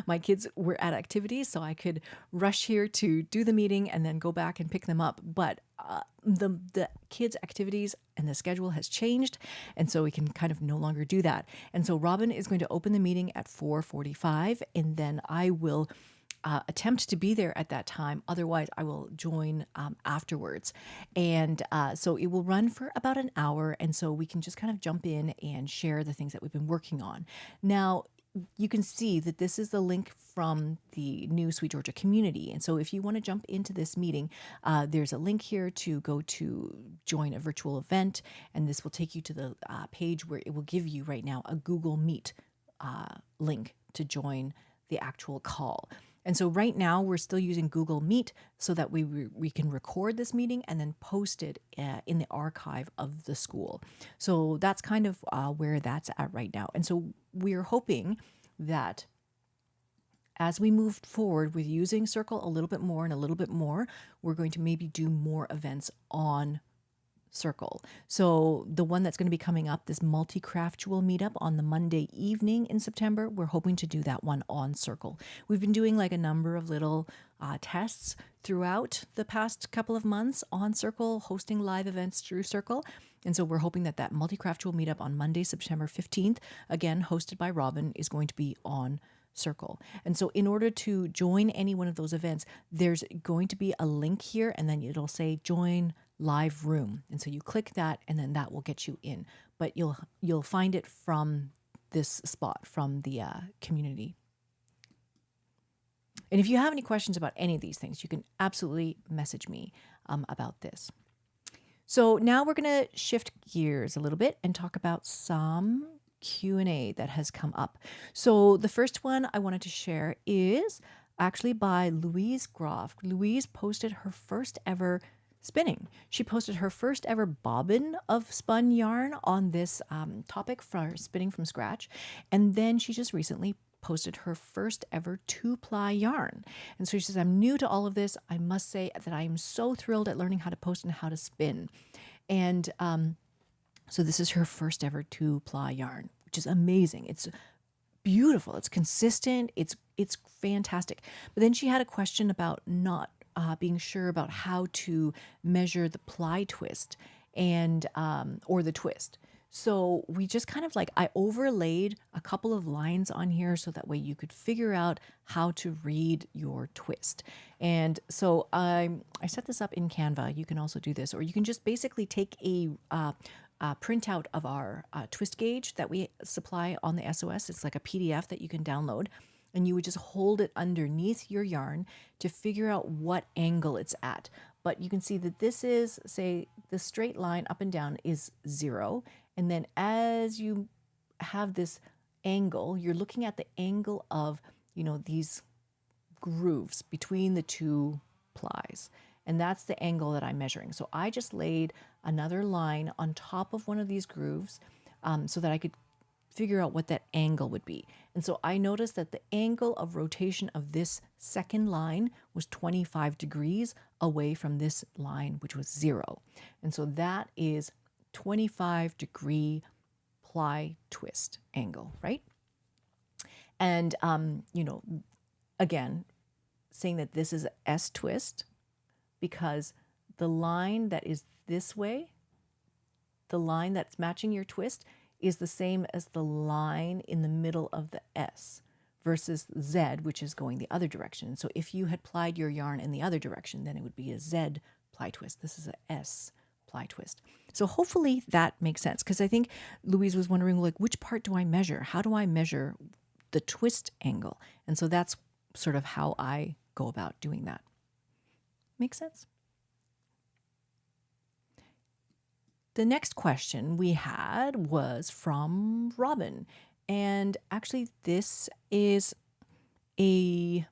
my kids were at activities, so I could rush here to do the meeting and then go back and pick them up. But the kids' activities and the schedule has changed, and so we can kind of no longer do that. And so Robin is going to open the meeting at 4:45, and then I will attempt to be there at that time. Otherwise, I will join afterwards. And so it will run for about an hour, and so we can just kind of jump in and share the things that we've been working on. Now, you can see that this is the link from the new Sweet Georgia community. And so if you want to jump into this meeting, there's a link here to go to join a virtual event. And this will take you to the page where it will give you right now a Google Meet link to join the actual call. And so right now we're still using Google Meet so that we can record this meeting and then post it in the archive of the school. So that's kind of where that's at right now. And so we're hoping that as we move forward with using Circle a little bit more and a little bit more, we're going to maybe do more events on Circle. So the one that's going to be coming up, this multi-craftual meetup on the Monday evening in September, we're hoping to do that one on Circle. We've been doing like a number of little tests throughout the past couple of months on Circle, hosting live events through Circle. And so we're hoping that that multi-craftual meetup on Monday, September 15th, again, hosted by Robin, is going to be on Circle. And so in order to join any one of those events, there's going to be a link here, and then it'll say join live room. And so you click that, and then that will get you in. But you'll find it from this spot, from the community. And if you have any questions about any of these things, you can absolutely message me about this. So now we're going to shift gears a little bit and talk about some Q&A that has come up. So the first one I wanted to share is actually by Louise Groff. Louise posted her first ever spinning. She posted her first ever bobbin of spun yarn on this topic for spinning from scratch. And then she just recently posted her first ever 2-ply yarn. And so she says, I'm new to all of this. I must say that I am so thrilled at learning how to post and how to spin. And so this is her first ever 2-ply yarn, which is amazing. It's beautiful. It's consistent. It's fantastic. But then she had a question about not being sure about how to measure the ply twist and or the twist. So we just kind of like, I overlaid a couple of lines on here so that way you could figure out how to read your twist. And so I set this up in Canva. You can also do this, or you can just basically take a printout of our twist gauge that we supply on the SOS. It's like a PDF that you can download, and you would just hold it underneath your yarn to figure out what angle it's at. But you can see that this is, say, the straight line up and down is 0. And then as you have this angle, you're looking at the angle of, these grooves between the two plies. And that's the angle that I'm measuring. So I just laid another line on top of one of these grooves so that I could figure out what that angle would be. And so I noticed that the angle of rotation of this second line was 25 degrees away from this line, which was 0. And so that is 25-degree ply twist angle, right? And, again, saying that this is a S twist because the line that is this way, the line that's matching your twist, is the same as the line in the middle of the S versus Z, which is going the other direction. So if you had plied your yarn in the other direction, then it would be a Z ply twist. This is a S ply twist. So hopefully that makes sense, because I think Louise was wondering, like, which part do I measure? How do I measure the twist angle? And so that's sort of how I go about doing that. Make sense? The next question we had was from Robin. And actually, this is a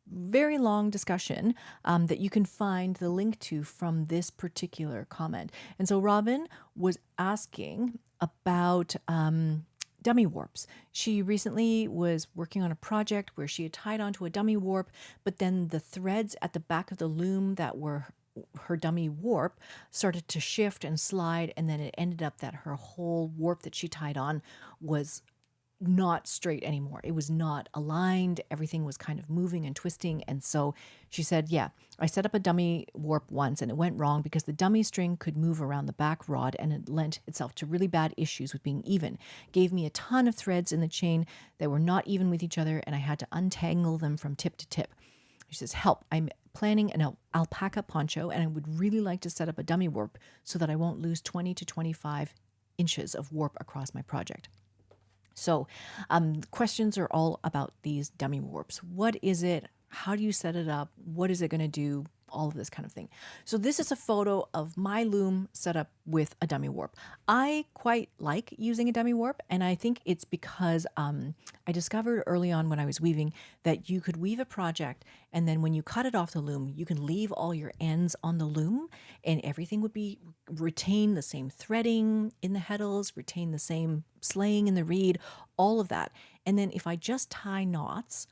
very long discussion that you can find the link to from this particular comment. And so Robin was asking about dummy warps. She recently was working on a project where she had tied onto a dummy warp, but then the threads at the back of the loom that were her dummy warp started to shift and slide, and then it ended up that her whole warp that she tied on was not straight anymore. It was not aligned. Everything was kind of moving and twisting. And so she said, yeah, I set up a dummy warp once and it went wrong because the dummy string could move around the back rod, and it lent itself to really bad issues with being even. Gave me a ton of threads in the chain that were not even with each other, and I had to untangle them from tip to tip. She says, help, I'm planning an alpaca poncho, and I would really like to set up a dummy warp so that I won't lose 20 to 25 inches of warp across my project. So questions are all about these dummy warps. What is it? How do you set it up? What is it going to do? All of this kind of thing. So this is a photo of my loom set up with a dummy warp. I quite like using a dummy warp, and I think it's because I discovered early on when I was weaving that you could weave a project, and then when you cut it off the loom, you can leave all your ends on the loom, and everything would be retain the same threading in the heddles, retain the same slaying in the reed, all of that. And then if I just tie knots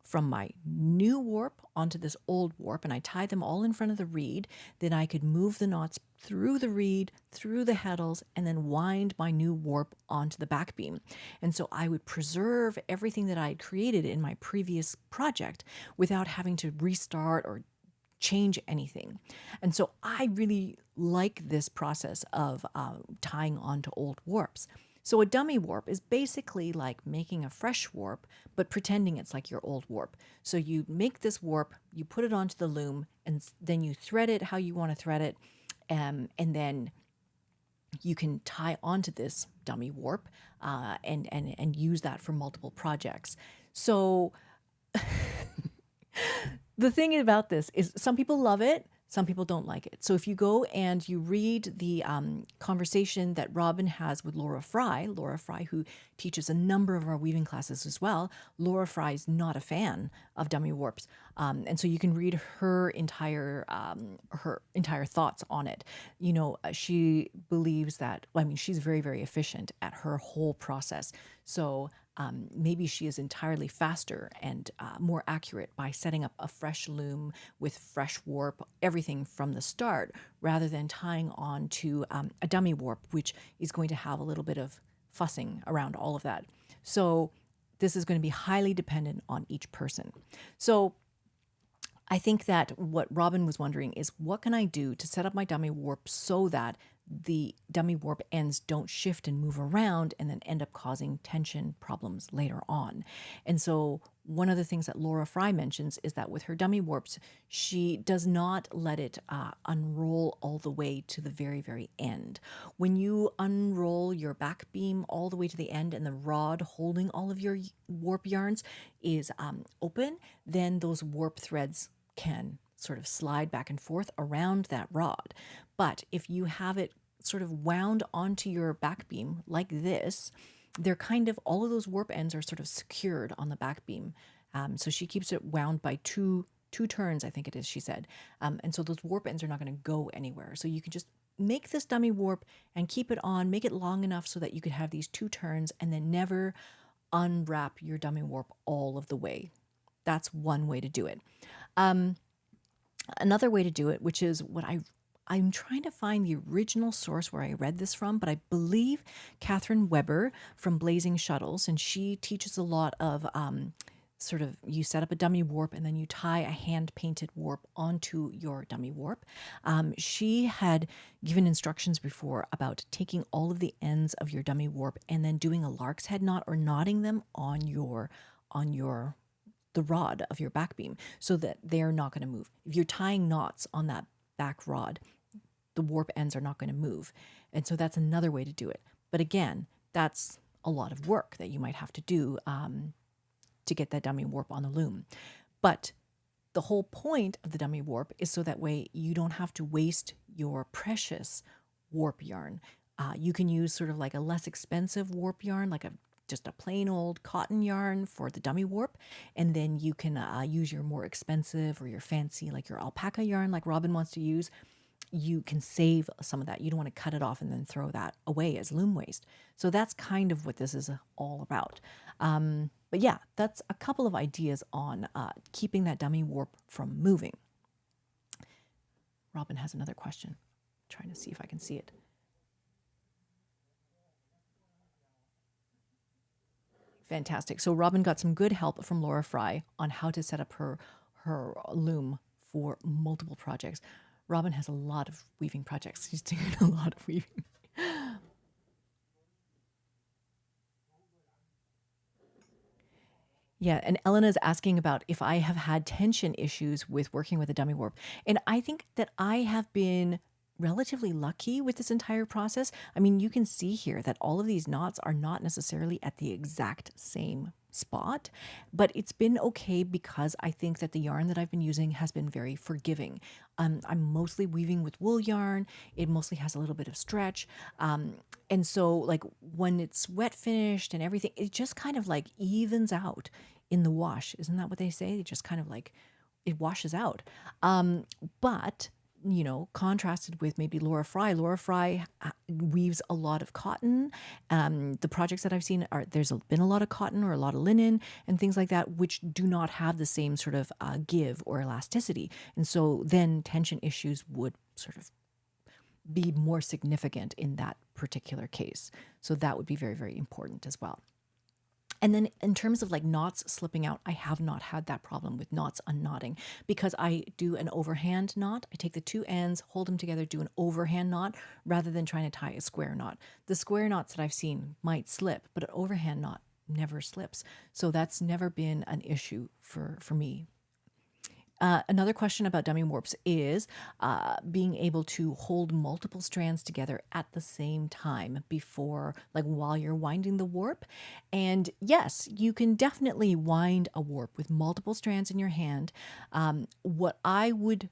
from my new warp onto this old warp, and I tie them all in front of the reed, then I could move the knots through the reed, through the heddles, and then wind my new warp onto the back beam. And so I would preserve everything that I had created in my previous project without having to restart or change anything. And so I really like this process of tying onto old warps. So a dummy warp is basically like making a fresh warp, but pretending it's like your old warp. So you make this warp, you put it onto the loom, and then you thread it how you want to thread it, and then you can tie onto this dummy warp and use that for multiple projects. So the thing about this is some people love it, some people don't like it. So if you go and you read the conversation that Robin has with Laura Fry, who teaches a number of our weaving classes as well, Laura Fry is not a fan of dummy warps. And so you can read her entire thoughts on it. You know, she believes that, well, I mean, she's very, very efficient at her whole process. So maybe she is entirely faster and more accurate by setting up a fresh loom with fresh warp, everything from the start, rather than tying on to a dummy warp, which is going to have a little bit of fussing around all of that. So this is going to be highly dependent on each person. So I think that what Robin was wondering is, what can I do to set up my dummy warp so that the dummy warp ends don't shift and move around and then end up causing tension problems later on. And so one of the things that Laura Fry mentions is that with her dummy warps, she does not let it unroll all the way to the very, very end. When you unroll your back beam all the way to the end and the rod holding all of your warp yarns is open, then those warp threads can sort of slide back and forth around that rod. But if you have it sort of wound onto your back beam like this, they're kind of, all of those warp ends are sort of secured on the back beam. So she keeps it wound by two turns, I think it is, she said. And so those warp ends are not going to go anywhere. So you can just make this dummy warp and keep it on, make it long enough so that you could have these 2 turns and then never unwrap your dummy warp all of the way. That's one way to do it. Another way to do it, which is what I'm trying to find the original source where I read this from, but I believe Catherine Weber from Blazing Shuttles, and she teaches a lot of sort of, you set up a dummy warp and then you tie a hand-painted warp onto your dummy warp. She had given instructions before about taking all of the ends of your dummy warp and then doing a lark's head knot or knotting them on the rod of your back beam so that they're not going to move. If you're tying knots on that back rod, the warp ends are not going to move. And so that's another way to do it. But again, that's a lot of work that you might have to do to get that dummy warp on the loom. But the whole point of the dummy warp is so that way you don't have to waste your precious warp yarn. You can use sort of like a less expensive warp yarn, like just a plain old cotton yarn for the dummy warp, and then you can use your more expensive or your fancy, like your alpaca yarn like Robin wants to use. You can save some of that. You don't want to cut it off and then throw that away as loom waste. So that's kind of what this is all about. But yeah, that's a couple of ideas on keeping that dummy warp from moving. Robin has another question. I'm trying to see if I can see it. Fantastic. So Robin got some good help from Laura Fry on how to set up her loom for multiple projects. Robin has a lot of weaving projects. She's doing a lot of weaving. Yeah, and Elena's asking about if I have had tension issues with working with a dummy warp. And I think that I have been relatively lucky with this entire process. I mean, you can see here that all of these knots are not necessarily at the exact same spot, but it's been okay because I think that the yarn that I've been using has been very forgiving. I'm mostly weaving with wool yarn. It mostly has a little bit of stretch. And so like when it's wet finished and everything, it just kind of like evens out in the wash. Isn't that what they say? It just kind of like, it washes out. But you know, contrasted with maybe Laura Fry weaves a lot of cotton. The projects that I've seen there's been a lot of cotton or a lot of linen and things like that, which do not have the same sort of give or elasticity. And so then tension issues would sort of be more significant in that particular case. So that would be very, very important as well. And then in terms of like knots slipping out, I have not had that problem with knots unknotting because I do an overhand knot. I take the 2 ends, hold them together, do an overhand knot rather than trying to tie a square knot. The square knots that I've seen might slip, but an overhand knot never slips. So that's never been an issue for me. Another question about dummy warps is being able to hold multiple strands together at the same time before, like while you're winding the warp. And yes, you can definitely wind a warp with multiple strands in your hand. What I would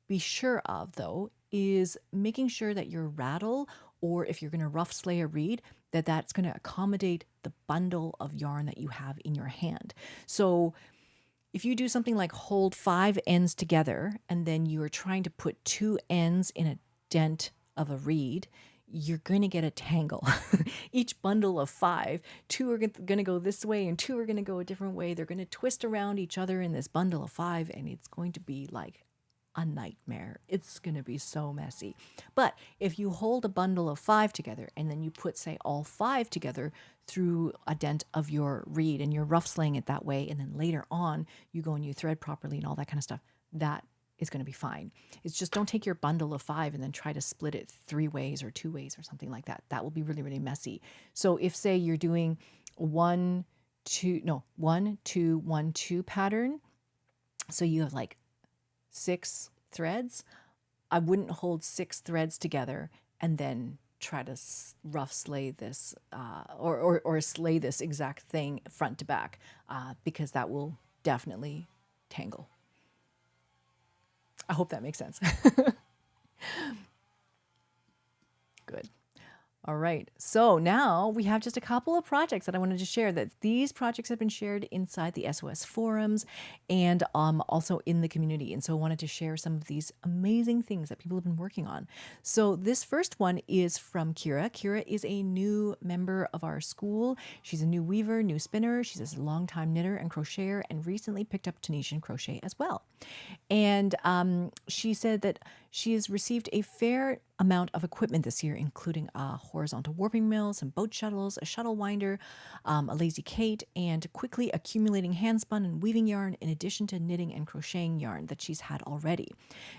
be sure of, though, is making sure that your rattle, or if you're going to rough slay a reed, that's going to accommodate the bundle of yarn that you have in your hand. So if you do something like hold 5 ends together and then you're trying to put 2 ends in a dent of a reed, you're going to get a tangle. Each bundle of 5, 2 are going to go this way and 2 are going to go a different way. They're going to twist around each other in this bundle of 5, and it's going to be like a nightmare. It's going to be so messy. But if you hold a bundle of 5 together and then you put, say, all 5 together through a dent of your reed and you're rough slaying it that way, and then later on you go and you thread properly and all that kind of stuff, that is going to be fine. It's just don't take your bundle of 5 and then try to split it 3 ways or 2 ways or something like that. That will be really, really messy. So if, say, you're doing 1 2 1 2 1 2 pattern, so you have like 6 threads, I wouldn't hold 6 threads together and then try to rough slay this or slay this exact thing front to back, because that will definitely tangle. I hope that makes sense. Good. All right, so now we have just a couple of projects that I wanted to share. That these projects have been shared inside the SOS forums and also in the community. And so I wanted to share some of these amazing things that people have been working on. So this first one is from Kira. Kira is a new member of our school. She's a new weaver, new spinner. She's a longtime knitter and crocheter and recently picked up Tunisian crochet as well. And she said that she has received a fair amount of equipment this year, including a horizontal warping mill, some boat shuttles, a shuttle winder, a lazy Kate, and quickly accumulating handspun and weaving yarn, in addition to knitting and crocheting yarn that she's had already.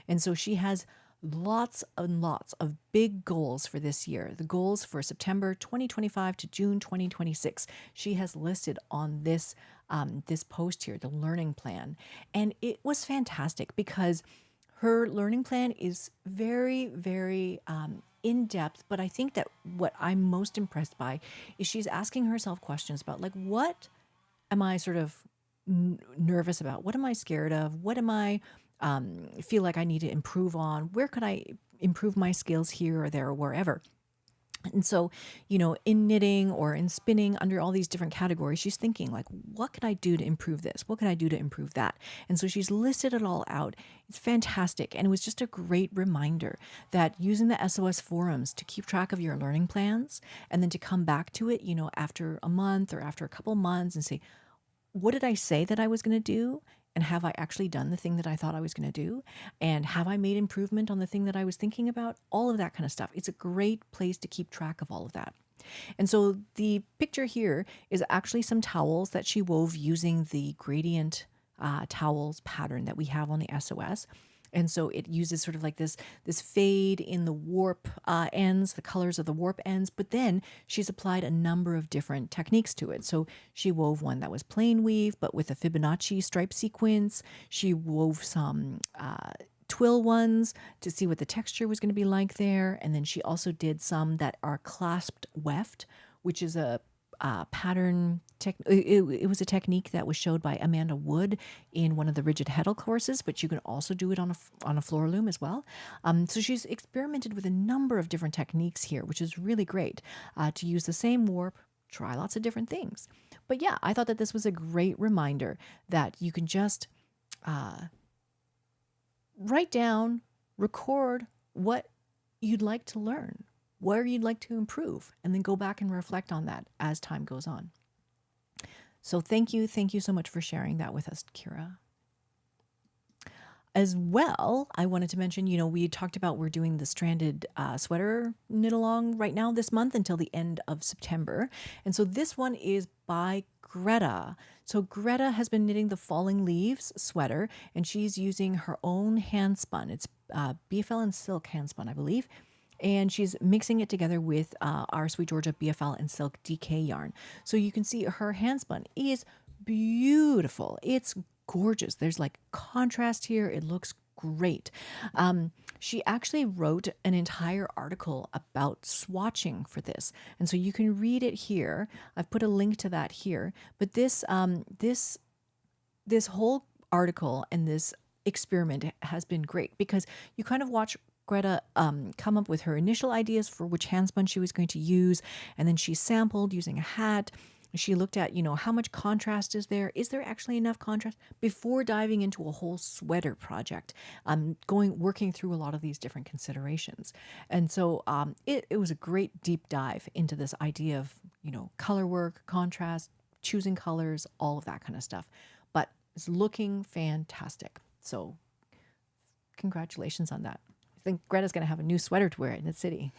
And so she has lots and lots of big goals for this year. The goals for September 2025 to June 2026, she has listed on this this post here, the learning plan. And it was fantastic because her learning plan is very, very in-depth, but I think that what I'm most impressed by is she's asking herself questions about, like, what am I sort of nervous about? What am I scared of? What am I feel like I need to improve on? Where could I improve my skills here or there or wherever? And so, in knitting or in spinning, under all these different categories, she's thinking, like, what can I do to improve this? What can I do to improve that? And so she's listed it all out. It's fantastic. And it was just a great reminder that using the SOS forums to keep track of your learning plans and then to come back to it, after a month or after a couple months and say, what did I say that I was going to do? And have I actually done the thing that I thought I was going to do? And have I made improvement on the thing that I was thinking about? All of that kind of stuff. It's a great place to keep track of all of that. And so the picture here is actually some towels that she wove using the gradient towels pattern that we have on the SOS. And so it uses sort of like this fade in the warp ends, the colors of the warp ends, but then she's applied a number of different techniques to it. So she wove one that was plain weave, but with a Fibonacci stripe sequence. She wove some twill ones to see what the texture was going to be like there. And then she also did some that are clasped weft, which is a pattern. It was a technique that was showed by Amanda Wood in one of the rigid heddle courses, but you can also do it on a floor loom as well. So she's experimented with a number of different techniques here, which is really great to use the same warp, try lots of different things. But yeah, I thought that this was a great reminder that you can just write down, record what you'd like to learn, where you'd like to improve, and then go back and reflect on that as time goes on. So thank you so much for sharing that with us, Kira. As well, I wanted to mention, we talked about we're doing the stranded sweater knit along right now this month until the end of September. And so this one is by Greta. So Greta has been knitting the Falling Leaves sweater, and she's using her own hand spun. It's BFL and silk hand spun, I believe. And she's mixing it together with our SweetGeorgia BFL and silk DK yarn. So you can see her hand spun is beautiful. It's gorgeous. There's like contrast here. It looks great. She actually wrote an entire article about swatching for this. And so you can read it here. I've put a link to that here. But this whole article and this experiment has been great because you kind of watch Greta come up with her initial ideas for which handspun she was going to use, and then she sampled using a hat. She looked at, how much contrast is there? Is there actually enough contrast? Before diving into a whole sweater project, working through a lot of these different considerations. And so it was a great deep dive into this idea of, color work, contrast, choosing colors, all of that kind of stuff. But it's looking fantastic. So congratulations on that. I think Greta's going to have a new sweater to wear in the city.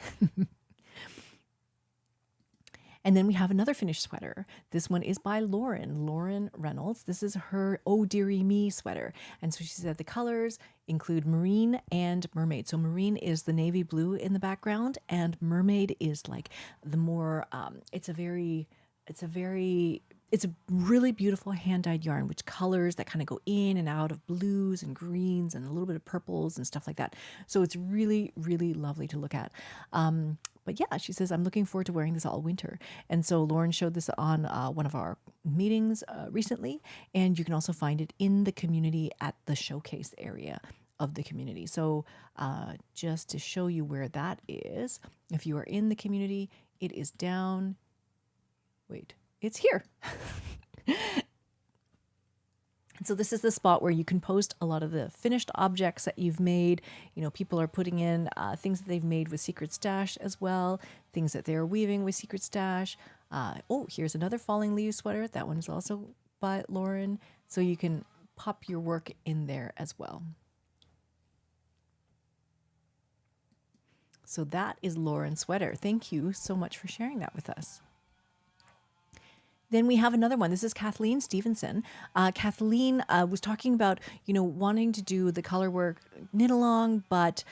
And then we have another finished sweater. This one is by Lauren Reynolds. This is her Oh Dearie Me sweater. And so she said the colors include marine and mermaid. So marine is the navy blue in the background, and mermaid is like the more, it's a really beautiful hand-dyed yarn, which colors that kind of go in and out of blues and greens and a little bit of purples and stuff like that. So it's really, really lovely to look at. But yeah, she says, I'm looking forward to wearing this all winter. And so Lauren showed this on one of our meetings recently, and you can also find it in the community at the showcase area of the community. So just to show you where that is, if you are in the community, it is down, it's here. And so this is the spot where you can post a lot of the finished objects that you've made. You know, people are putting in things that they've made with Secret Stash as well, things that they're weaving with Secret Stash. Oh, here's another falling leaves sweater. That one is also by Lauren. So you can pop your work in there as well. So that is Lauren's sweater. Thank you so much for sharing that with us. Then we have another one. This is Kathleen Stevenson. Kathleen was talking about, wanting to do the color work knit along, but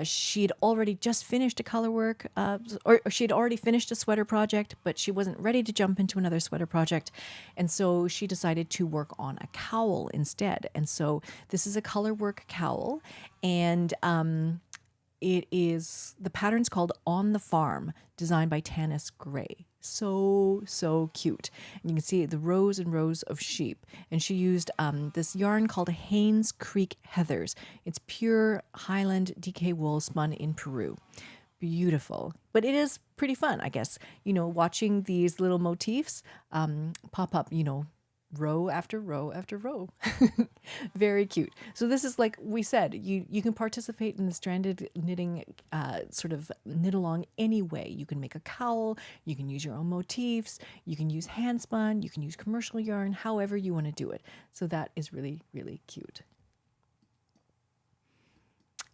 she had already just finished a color work, or she had already finished a sweater project, but she wasn't ready to jump into another sweater project. And so she decided to work on a cowl instead. And so this is a color work cowl, and the pattern's called On the Farm, designed by Tanis Gray. So cute. And you can see the rows and rows of sheep. And she used this yarn called Haynes Creek Heathers. It's pure Highland DK wool spun in Peru. Beautiful. But it is pretty fun, I guess, watching these little motifs pop up, row after row after row. Very cute. So this is, like we said, you can participate in the stranded knitting sort of knit along any way. You can make a cowl, you can use your own motifs, you can use hand spun, you can use commercial yarn, however you want to do it. So that is really, really cute.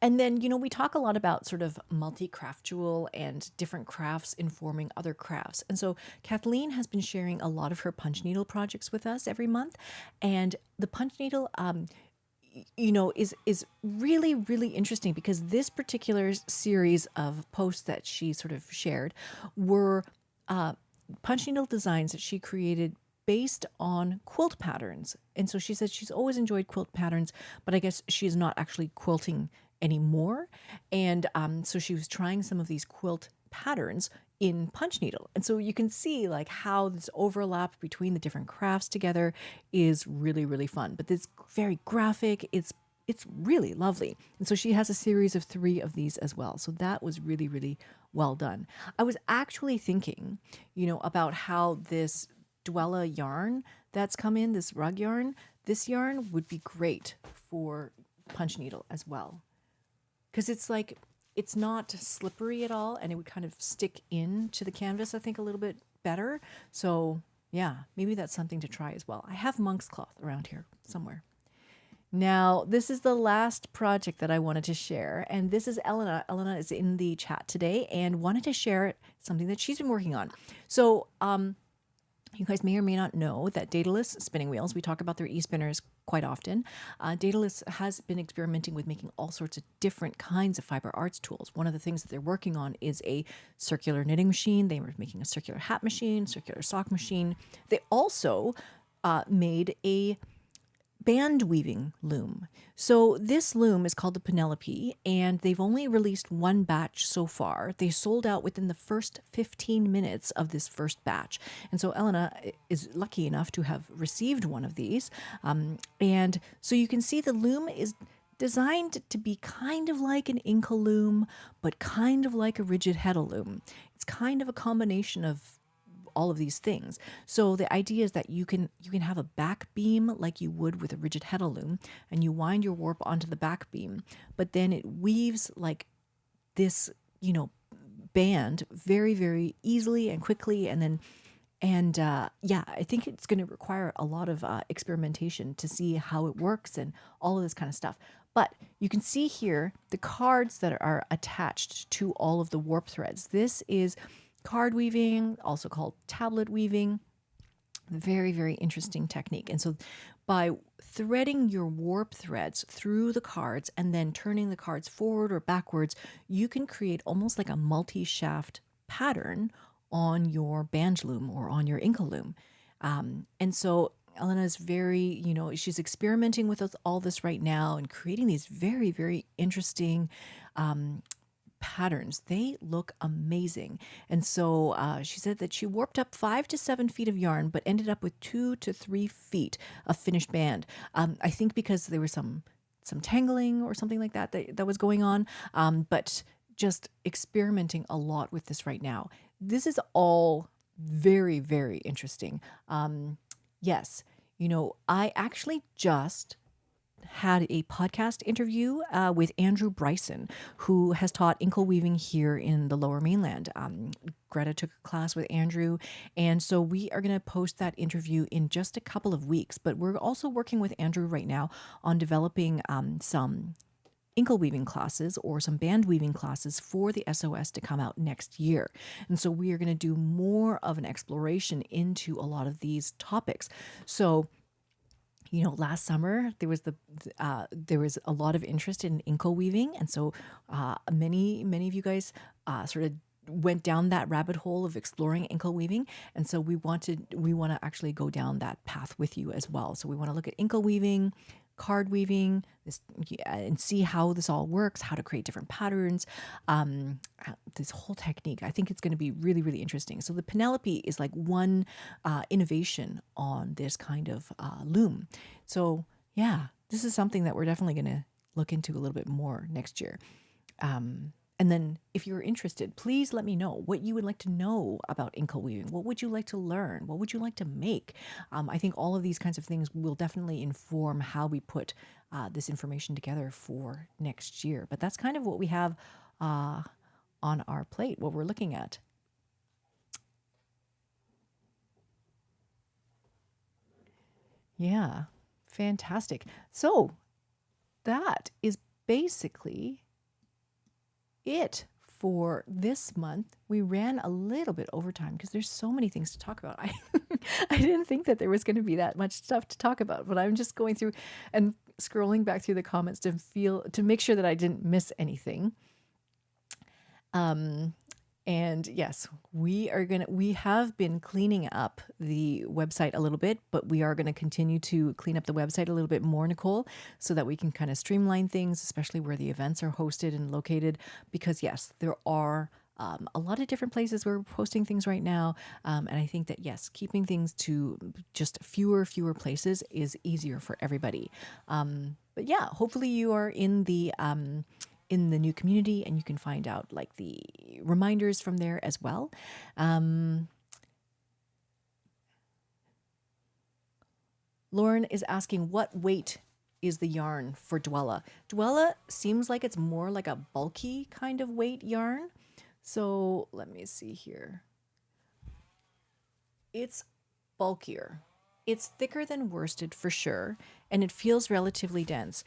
And then, we talk a lot about sort of multi-craftual and different crafts informing other crafts. And so Kathleen has been sharing a lot of her punch needle projects with us every month. And the punch needle, is really, really interesting, because this particular series of posts that she sort of shared were punch needle designs that she created based on quilt patterns. And so she said she's always enjoyed quilt patterns, but I guess she's not actually quilting anymore. And so she was trying some of these quilt patterns in punch needle. And so you can see like how this overlap between the different crafts together is really, really fun. But it's very graphic. It's really lovely. And so she has a series of 3 of these as well. So that was really, really well done. I was actually thinking, about how this Dwella yarn that's come in, this rug yarn, this yarn would be great for punch needle as well. Because it's not slippery at all, and it would kind of stick into the canvas, I think, a little bit better. So yeah, maybe that's something to try as well. I have monk's cloth around here somewhere. Now, this is the last project that I wanted to share, and this is Elena. Elena is in the chat today and wanted to share something that she's been working on. So you guys may or may not know that Daedalus spinning wheels, we talk about their e-spinners quite often. Daedalus has been experimenting with making all sorts of different kinds of fiber arts tools. One of the things that they're working on is a circular knitting machine. They were making a circular hat machine, circular sock machine. They also made a band weaving loom. So this loom is called the Penelope, and they've only released 1 batch so far. They sold out within the first 15 minutes of this first batch. And so Elena is lucky enough to have received one of these. And so you can see the loom is designed to be kind of like an Inca loom, but kind of like a rigid heddle loom. It's kind of a combination of all of these things. So the idea is that you can have a back beam like you would with a rigid heddle loom, and you wind your warp onto the back beam, but then it weaves like this, band very, very easily and quickly. And I think it's going to require a lot of experimentation to see how it works and all of this kind of stuff. But you can see here the cards that are attached to all of the warp threads. This is card weaving, also called tablet weaving. Very, very interesting technique. And so by threading your warp threads through the cards and then turning the cards forward or backwards, you can create almost like a multi-shaft pattern on your band loom or on your inkle loom. And so Elena is very, she's experimenting with all this right now and creating these very, very interesting patterns. They look amazing. And so she said that she warped up 5 to 7 feet of yarn, but ended up with 2 to 3 feet of finished band. I think because there was some tangling or something like that was going on, but just experimenting a lot with this right now. This is all very, very interesting. Yes, I actually just had a podcast interview with Andrew Bryson, who has taught inkle weaving here in the Lower Mainland. Greta took a class with Andrew, and so we are going to post that interview in just a couple of weeks. But we're also working with Andrew right now on developing some inkle weaving classes or some band weaving classes for the SOS to come out next year. And so we are going to do more of an exploration into a lot of these topics. So last summer there was there was a lot of interest in inkle weaving, and so many of you guys sort of went down that rabbit hole of exploring inkle weaving, and so we want to actually go down that path with you as well. So we want to look at inkle weaving, card weaving, and see how this all works, how to create different patterns, this whole technique. I think it's going to be really, really interesting. So the Penelope is like one innovation on this kind of loom. So yeah, this is something that we're definitely going to look into a little bit more next year. And then if you're interested, please let me know what you would like to know about inkle weaving. What would you like to learn? What would you like to make? I think all of these kinds of things will definitely inform how we put this information together for next year. But that's kind of what we have on our plate, what we're looking at. Yeah, fantastic. So that is basically it for this month. We ran a little bit over time because there's so many things to talk about. I didn't think that there was going to be that much stuff to talk about, but I'm just going through and scrolling back through the comments to make sure that I didn't miss anything. And yes, we have been cleaning up the website a little bit, but we are going to continue to clean up the website a little bit more, Nicole, so that we can kind of streamline things, especially where the events are hosted and located, because yes, there are a lot of different places where we're posting things right now. And I think that, yes, keeping things to just fewer places is easier for everybody. But yeah, hopefully you are in the new community and you can find out like the reminders from there as well. Lauren is asking, what weight is the yarn for Dwella? Dwella seems like it's more like a bulky kind of weight yarn. So let me see here. It's bulkier. It's thicker than worsted for sure, and it feels relatively dense.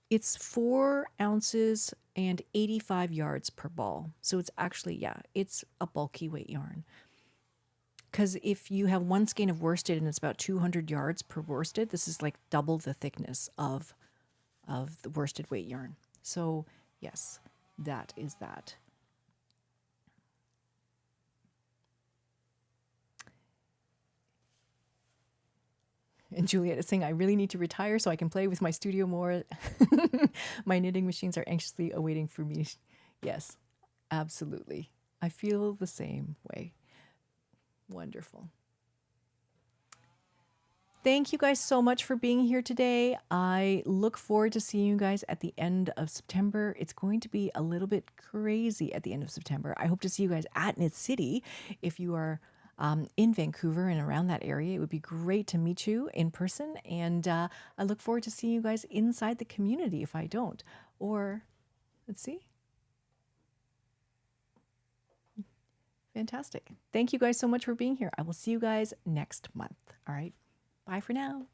It's 4 ounces and 85 yards per ball. So it's actually, yeah, it's a bulky weight yarn. Because if you have one skein of worsted and it's about 200 yards per worsted, this is like double the thickness of the worsted weight yarn. So yes, that is that. And Juliet is saying, I really need to retire so I can play with my studio more. My knitting machines are anxiously awaiting for me. Yes, absolutely. I feel the same way. Wonderful. Thank you guys so much for being here today. I look forward to seeing you guys at the end of September. It's going to be a little bit crazy at the end of September. I hope to see you guys at Knit City. If you are in Vancouver and around that area, it would be great to meet you in person. And I look forward to seeing you guys inside the community if I don't. Or, let's see. Fantastic. Thank you guys so much for being here. I will see you guys next month. All right. Bye for now.